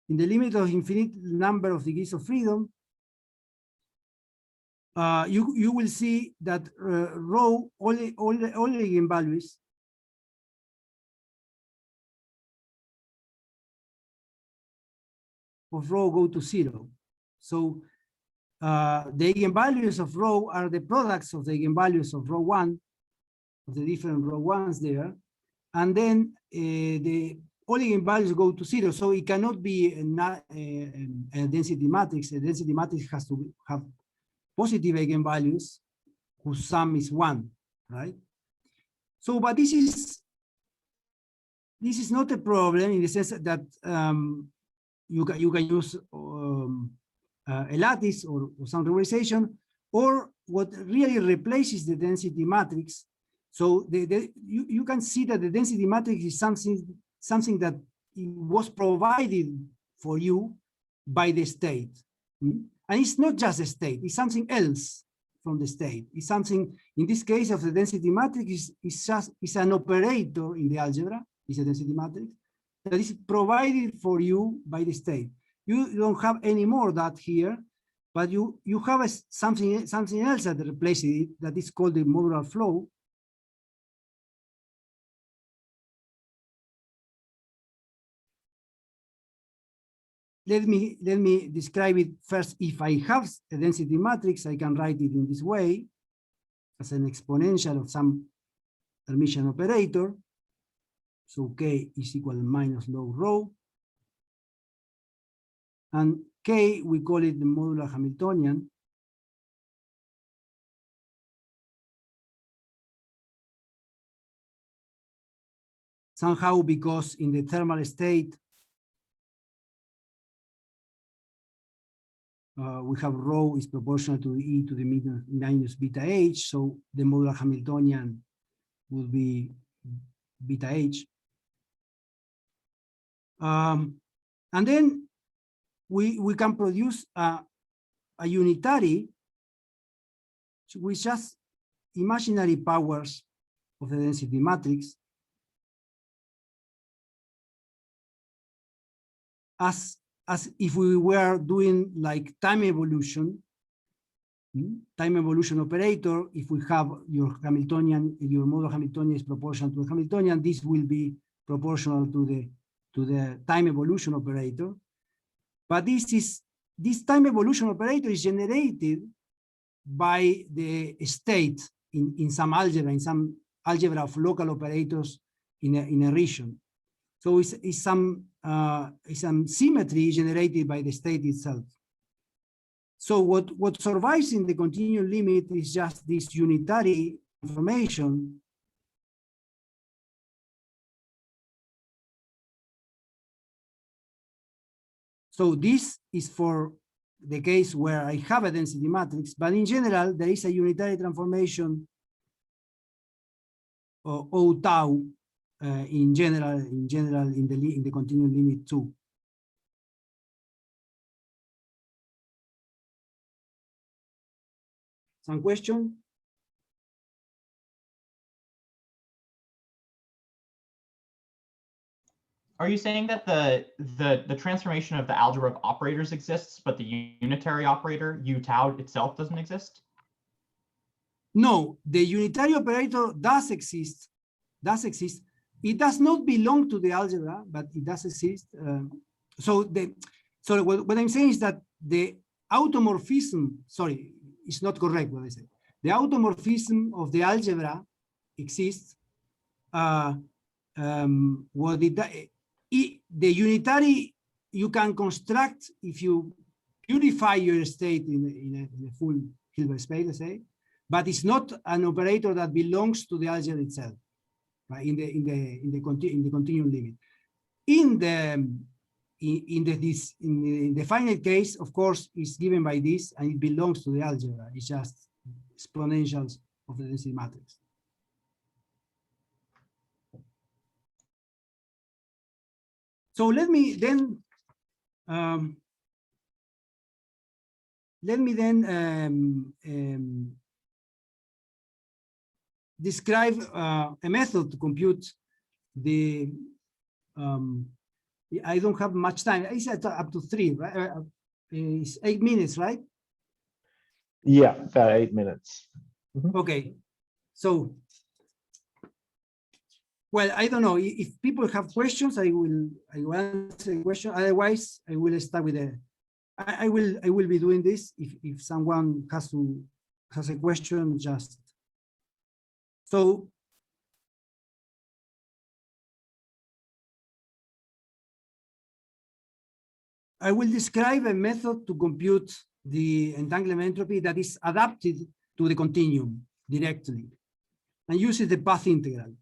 In the limit of infinite number of degrees of freedom, you will see that rho, all the eigenvalues of rho go to 0. So the eigenvalues of rho are the products of the eigenvalues of rho 1, of the different rho 1s there. And then all eigenvalues go to 0. So it cannot be a density matrix. A density matrix has to have positive eigenvalues whose sum is 1, right? So, but this is not a problem in the sense that you can use a lattice or some regularization, or what really replaces the density matrix. So you can see that the density matrix is something that was provided for you by the state. And it's not just a state, it's something else from the state. It's something, in this case of the density matrix, it's an operator in the algebra, it's a density matrix, that is provided for you by the state. You don't have any more that here, but you have something else that replaces it, that is called the modular flow. Let me describe it first. If I have a density matrix, I can write it in this way as an exponential of some Hermitian operator. So K is equal to minus log rho. And K, we call it the modular Hamiltonian. Somehow, because in the thermal state, we have rho is proportional to e to the minus beta h, so the modular Hamiltonian would be beta h. And then we can produce a unitary with just imaginary powers of the density matrix as if we were doing like time evolution operator. If we have your Hamiltonian, your modular Hamiltonian is proportional to the Hamiltonian, this will be proportional to the time evolution operator. But this time evolution operator is generated by the state in some algebra of local operators in a region. So it's some symmetry generated by the state itself. So what survives in the continuum limit is just this unitary information. So this is for the case where I have a density matrix, but in general, there is a unitary transformation O tau in general in the continuum limit too. Some question? Are you saying that the transformation of the algebra of operators exists, but the unitary operator U tau itself doesn't exist? No, the unitary operator does exist. It does not belong to the algebra, but it does exist. So what I'm saying is that the automorphism, sorry, it's not correct what I said. The automorphism of the algebra exists. The unitary you can construct if you purify your state in a full Hilbert space, let's say. but it's not an operator that belongs to the algebra itself, right? In the continuum limit. In the finite case, of course, is given by this, and it belongs to the algebra. It's just exponentials of the density matrix. So let me then describe a method to compute the. I don't have much time. It's up to 3, right? It's 8 minutes, right? Yeah, about 8 minutes. Okay, so, well, I don't know if people have questions. I will answer the question. Otherwise, I will start with the. I will be doing this if someone has a question. Just so. I will describe a method to compute the entanglement entropy that is adapted to the continuum directly and uses the path integral.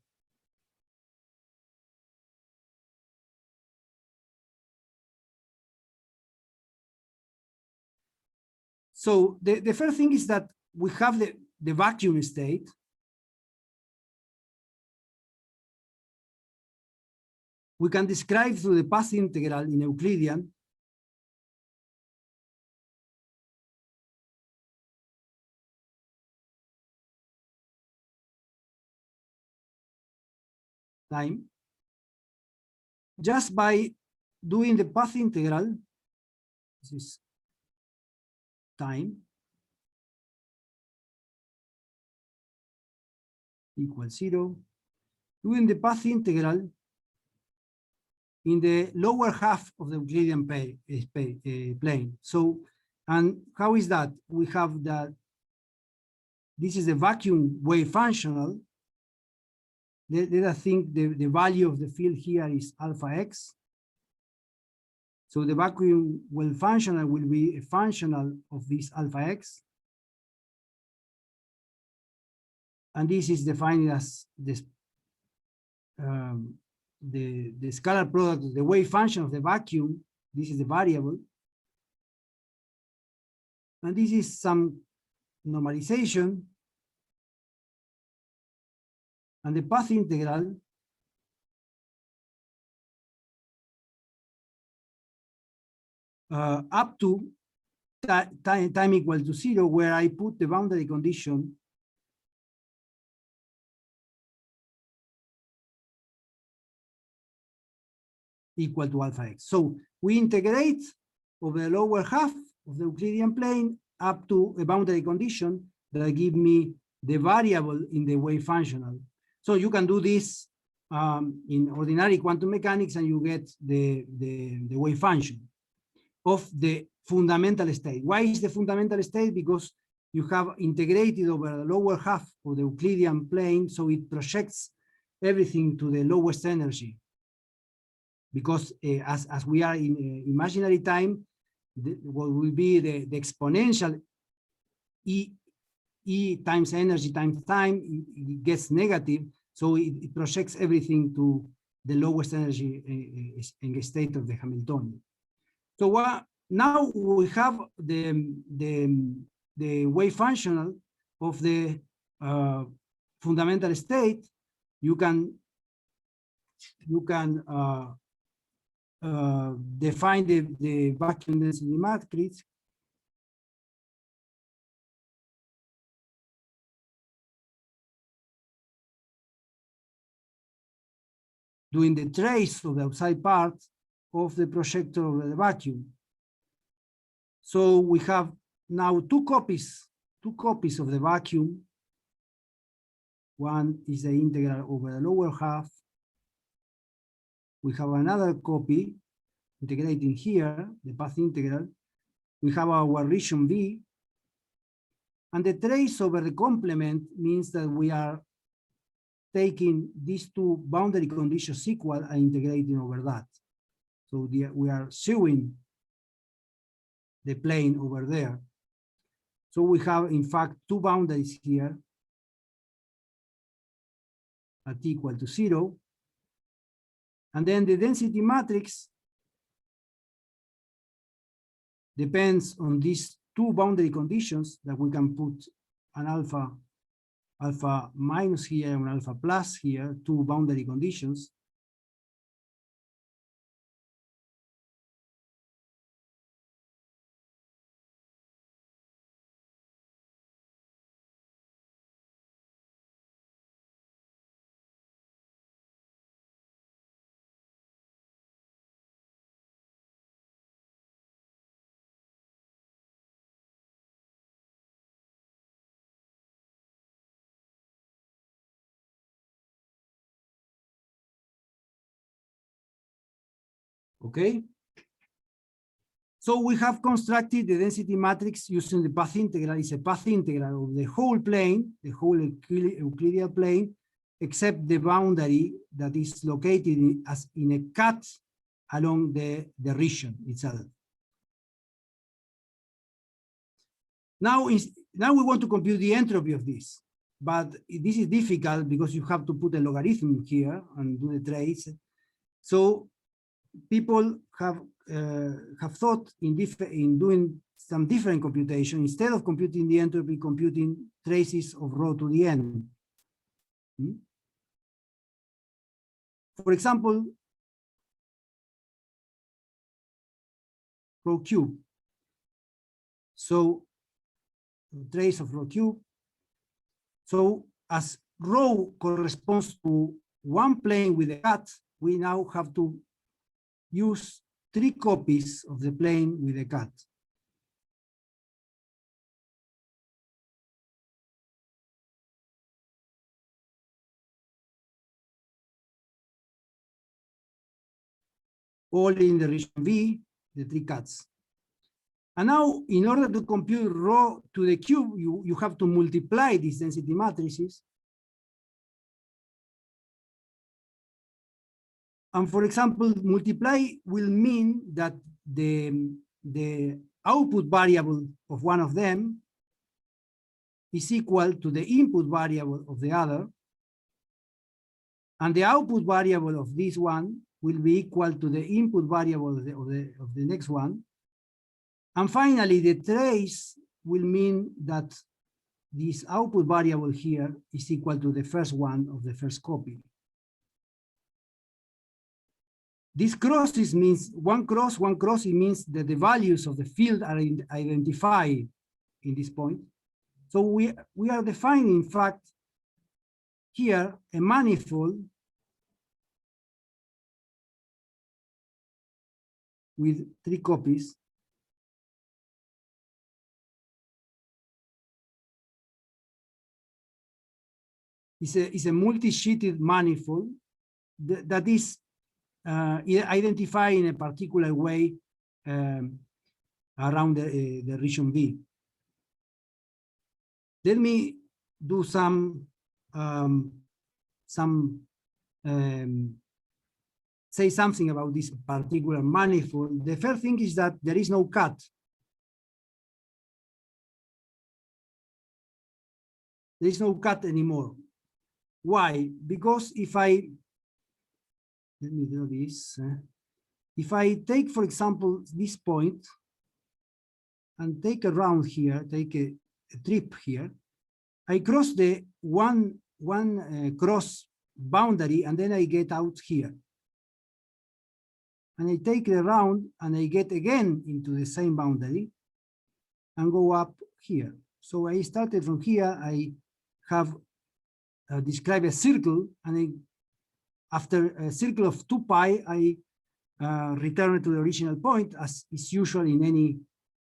So the first thing is that we have the vacuum state. We can describe through the path integral in Euclidean. Time just by doing the path integral. This is time equals 0, doing the path integral in the lower half of the Euclidean plane. So, and how is that? We have that this is the vacuum wave functional. Let us think the value of the field here is alpha x. So the vacuum wave functional will be a functional of this alpha x. And this is defined as this, the scalar product of the wave function of the vacuum. This is the variable. And this is some normalization. And the path integral up to time equal to 0, where I put the boundary condition equal to alpha x. So we integrate over the lower half of the Euclidean plane up to a boundary condition that give me the variable in the wave functional. So you can do this in ordinary quantum mechanics, and you get the wave function of the fundamental state. Why is the fundamental state? Because you have integrated over the lower half of the Euclidean plane, so it projects everything to the lowest energy. Because as we are in imaginary time, what will be the exponential E times energy times time, it gets negative, so it projects everything to the lowest energy in the state of the Hamiltonian. So now we have the wave functional of the fundamental state. You can define the vacuum density matrix. Doing the trace of the outside part of the projector of the vacuum. So we have now two copies of the vacuum. One is the integral over the lower half. We have another copy integrating here, the path integral. We have our region V. And the trace over the complement means that we are taking these two boundary conditions equal and integrating over that. So we are showing the plane over there. So we have, in fact, two boundaries here at equal to 0. And then the density matrix depends on these two boundary conditions that we can put an alpha minus here and alpha plus here, two boundary conditions. Okay. So we have constructed the density matrix using the path integral. It's a path integral of the whole plane, the whole Euclidean plane, except the boundary that is located in a cut along the region itself. Now we want to compute the entropy of this, but this is difficult because you have to put a logarithm here and do the trace. So people have thought in doing some different computation. Instead of computing the entropy, computing traces of rho to the n. For example, rho cube. So trace of rho cube. So as rho corresponds to one plane with a cut, we now have to use 3 copies of the plane with a cut. All in the region V, the 3 cuts. And now, in order to compute rho to the cube, you have to multiply these density matrices. And for example, multiply will mean that the output variable of one of them is equal to the input variable of the other. And the output variable of this one will be equal to the input variable of the next one. And finally, the trace will mean that this output variable here is equal to the first one of the first copy. This crosses means one cross, it means that the values of the field are identified in this point. So we are defining, in fact, here a manifold with 3 copies. It's a multi-sheeted manifold that is identified in a particular way around the region V. Let me do say something about this particular manifold. The first thing is that there is no cut. There is no cut anymore. Why? Because if let me do this. If I take, for example, this point and take a round here, take a trip here, I cross the one cross boundary and then I get out here. And I take the round and I get again into the same boundary and go up here. So I started from here, I have described a circle, and after a circle of 2 pi, I return to the original point, as is usual in any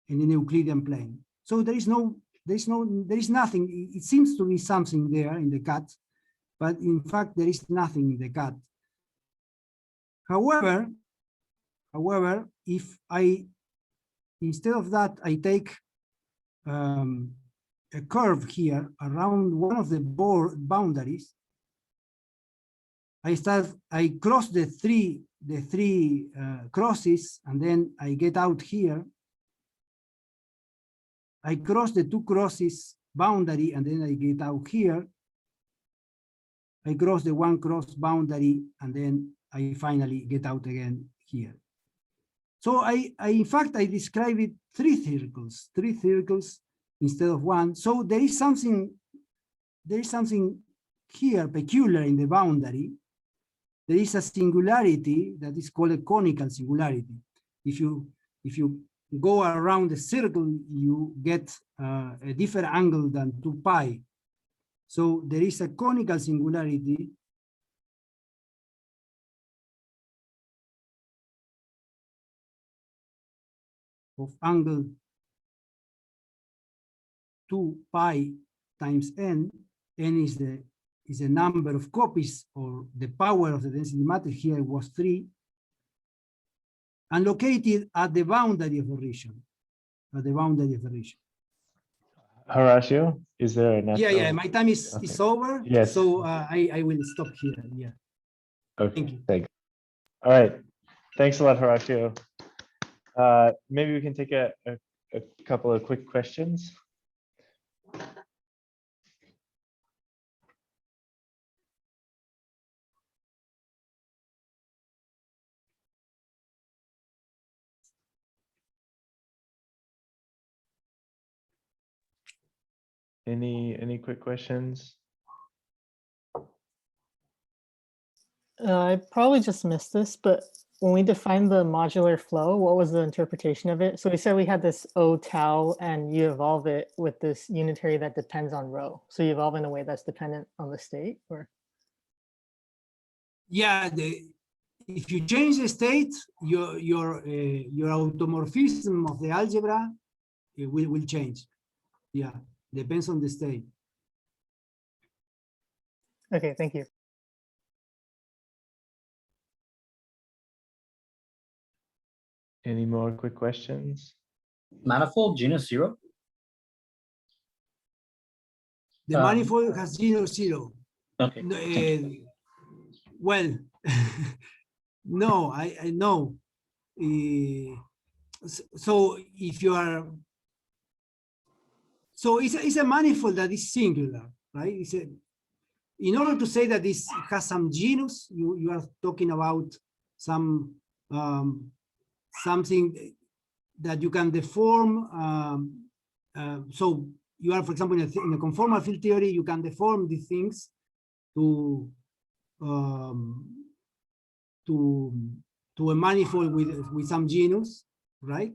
Euclidean plane. So there is nothing. It seems to be something there in the cut, but in fact there is nothing in the cut. However, if instead of that I take a curve here around one of the boundaries, I cross the three crosses, and then I get out here. I cross the two crosses boundary and then I get out here. I cross the one cross boundary and then I finally get out again here. So I in fact, I describe it three circles instead of one. So there is something here peculiar in the boundary. There is a singularity that is called a conical singularity. If you go around the circle, you get a different angle than 2 pi. So there is a conical singularity of angle 2 pi times n. N is the number of copies or the power of the density matrix. Here it was 3. And located at the boundary of the region. At the boundary of the region. Horacio, is there a natural? Yeah, my time is over. Yes. So I will stop here. Yeah. Okay, Thank you. thanks. All right. Thanks a lot, Horacio. Maybe we can take a couple of quick questions. Any quick questions? I probably just missed this, but when we defined the modular flow, what was the interpretation of it? So we said we had this O tau and you evolve it with this unitary that depends on rho. So you evolve in a way that's dependent on the state, or? Yeah, if you change the state, your automorphism of the algebra will change. Yeah, depends on the state. Okay, thank you. Any more quick questions? Manifold genus 0? The manifold has genus 0. Okay. Well, no, I know. So if you are, so it's a manifold that is singular, right? In order to say that this has some genus, you are talking about some something that you can deform. So you are, for example, in a conformal field theory, you can deform these things to a manifold with some genus, right?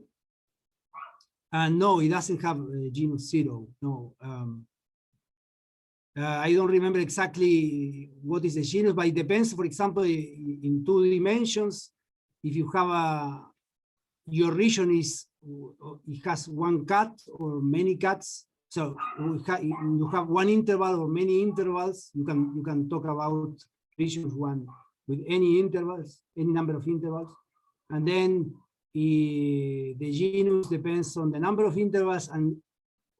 And no, it doesn't have genus 0. No. I don't remember exactly what is the genus, but it depends. For example, in 2 dimensions, if you have your region it has one cut or many cuts. So you have one interval or many intervals. You can talk about regions one with any intervals, any number of intervals, and then the genus depends on the number of intervals and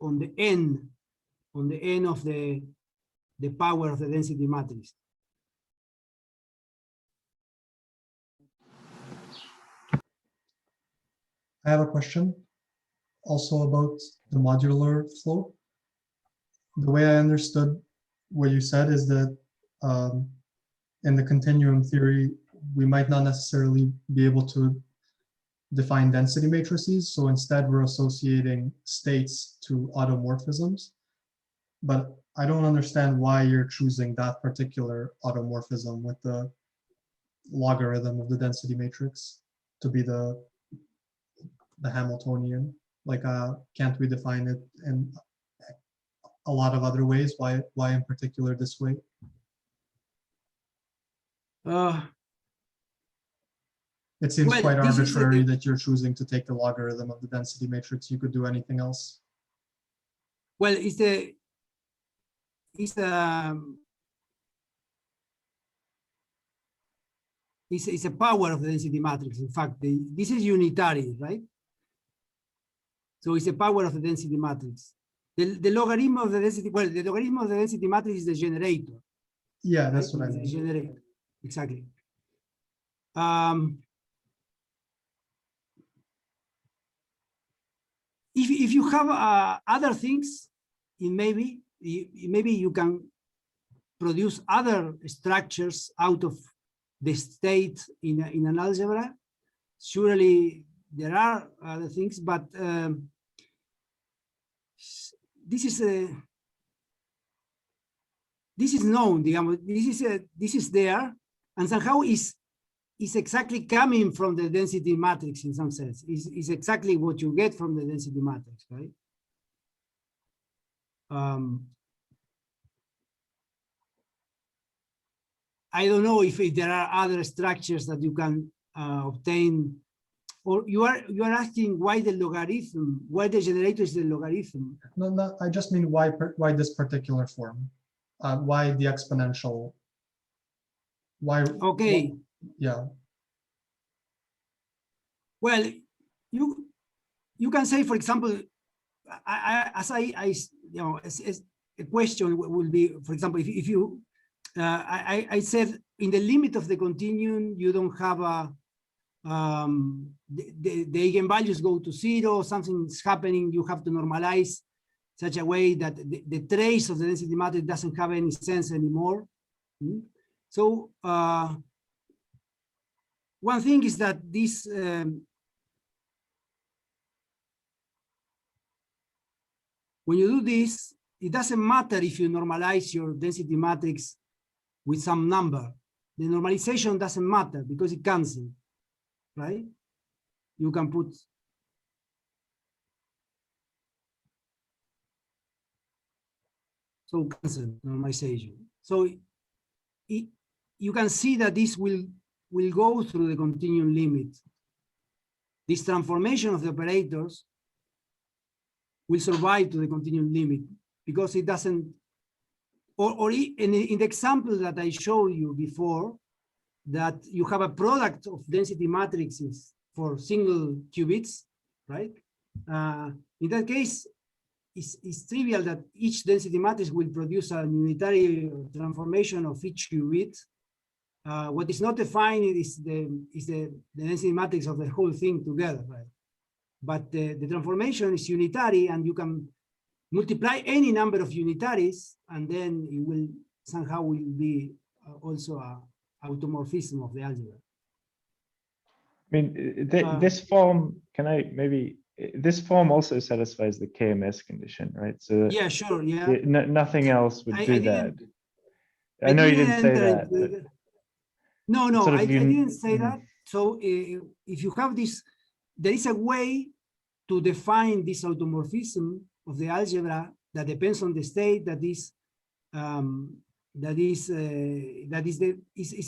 on the n of the power of the density matrix. I have a question also about the modular flow. The way I understood what you said is that in the continuum theory, we might not necessarily be able to define density matrices. So instead, we're associating states to automorphisms. But I don't understand why you're choosing that particular automorphism with the logarithm of the density matrix to be the Hamiltonian. Like, can't we define it in a lot of other ways? Why in particular this way? It seems quite arbitrary that you're choosing to take the logarithm of the density matrix. You could do anything else. Well, it's a power of the density matrix. In fact, this is unitary, right? So it's a power of the density matrix. The logarithm of the density, well, the logarithm of the density matrix is the generator. Yeah, that's right? what I mean. The generator, exactly. if you have other things, maybe you can produce other structures out of the state in an algebra. Surely there are other things, but this is known. This is there, and somehow is exactly coming from the density matrix in some sense. Is exactly what you get from the density matrix, right? I don't know if there are other structures that you can obtain, or you are asking why the logarithm, why the generator is the logarithm. No, I just mean why this particular form, why the exponential, why? Okay. Yeah. Well, you can say, for example, as a question will be, for example, if you, I said in the limit of the continuum, you don't have a, the eigenvalues go to 0, something's happening, you have to normalize such a way that the trace of the density matrix doesn't have any sense anymore. So one thing is that this, when you do this, it doesn't matter if you normalize your density matrix with some number. The normalization doesn't matter because it cancels, right? You can put so cancel normalization. So you can see that this will go through the continuum limit. This transformation of the operators will survive to the continuum limit because it doesn't, or in the example that I showed you before, that you have a product of density matrices for single qubits, right? In that case, it's trivial that each density matrix will produce a unitary transformation of each qubit. What is not defined is the density matrix of the whole thing together, right? But the transformation is unitary, and you can multiply any number of unitaries, and then it will somehow will be also a automorphism of the algebra. I mean, this form, can I maybe, this form also satisfies the KMS condition, right? So yeah, sure, yeah. Nothing else would do that. I know you didn't say enter that. No, I didn't say Mm. that. So if you have this, there is a way to define this automorphism of the algebra that depends on the state that is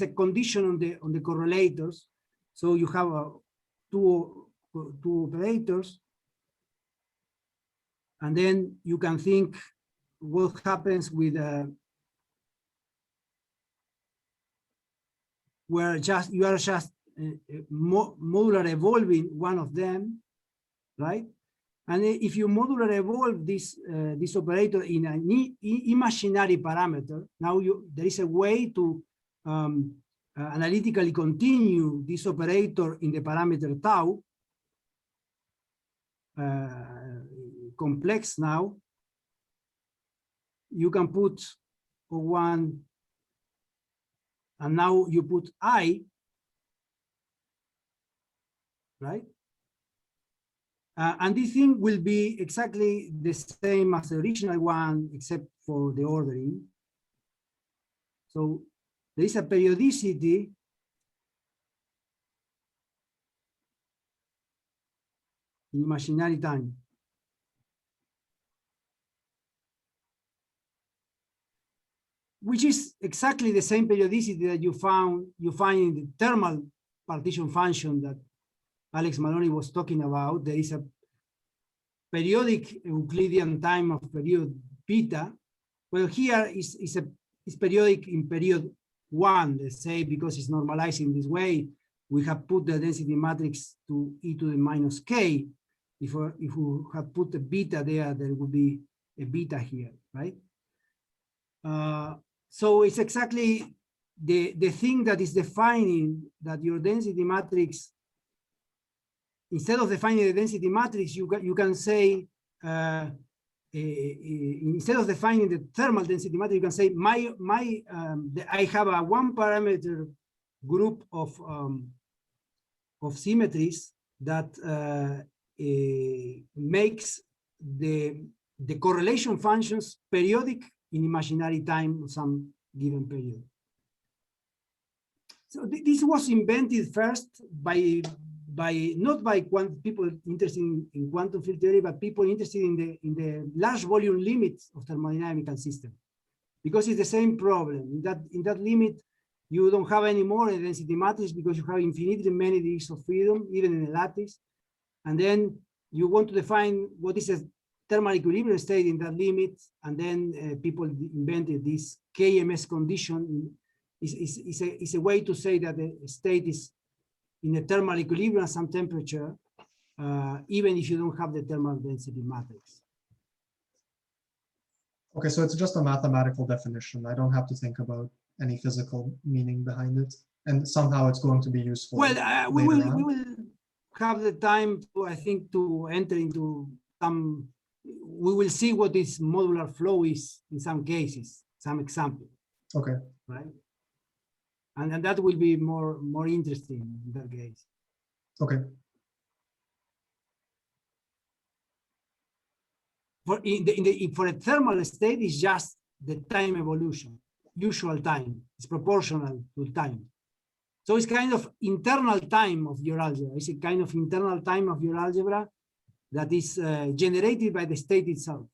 a condition on the correlators. So you have two operators, and then you can think what happens with where you are just modular evolving one of them, right? And if you modular evolve this operator in an imaginary parameter, now there is a way to analytically continue this operator in the parameter tau, complex now. You can put O1, and now you put I, right? And this thing will be exactly the same as the original one, except for the ordering. So there is a periodicity in imaginary time. Which is exactly the same periodicity that you find in the thermal partition function that Alex Maloney was talking about. There is a periodic Euclidean time of period beta. Well, here is periodic in period 1, let's say, because it's normalized in this way. We have put the density matrix to e to the minus k. If we have put a beta there, there would be a beta here, right? So it's exactly the thing that is defining that your density matrix instead of defining the density matrix, you can say, instead of defining the thermal density matrix, you can say I have a one parameter group of symmetries that makes the correlation functions periodic in imaginary time of some given period. So this was invented first by not by people interested in quantum field theory, but people interested in the large volume limits of thermodynamical system, because it's the same problem. In that limit, you don't have any more a density matrix because you have infinitely many degrees of freedom, even in a lattice. And then you want to define what is a thermal equilibrium state in that limit. And then people invented this KMS condition. Is a way to say that the state is in a thermal equilibrium at some temperature, even if you don't have the thermal density matrix. Okay, so it's just a mathematical definition. I don't have to think about any physical meaning behind it, and somehow it's going to be useful. Well, we will have the time to, I think, to enter into some. We will see what this modular flow is in some cases, some example. Okay. Right. And that will be more interesting in that case. Okay. For a thermal state, it's just the time evolution, usual time. It's proportional to time. So it's kind of internal time of your algebra. It's a kind of internal time of your algebra that is generated by the state itself.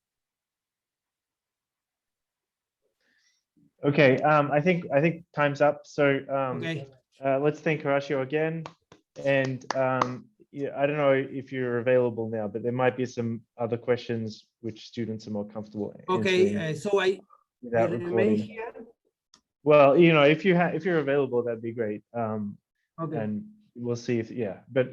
Okay, I think time's up. So Okay. Let's thank Horacio again. And yeah, I don't know if you're available now, but there might be some other questions which students are more comfortable answering. Okay, so I remain recording. here. Well, you know, if you're available, that'd be great. Okay. And we'll see if, yeah, but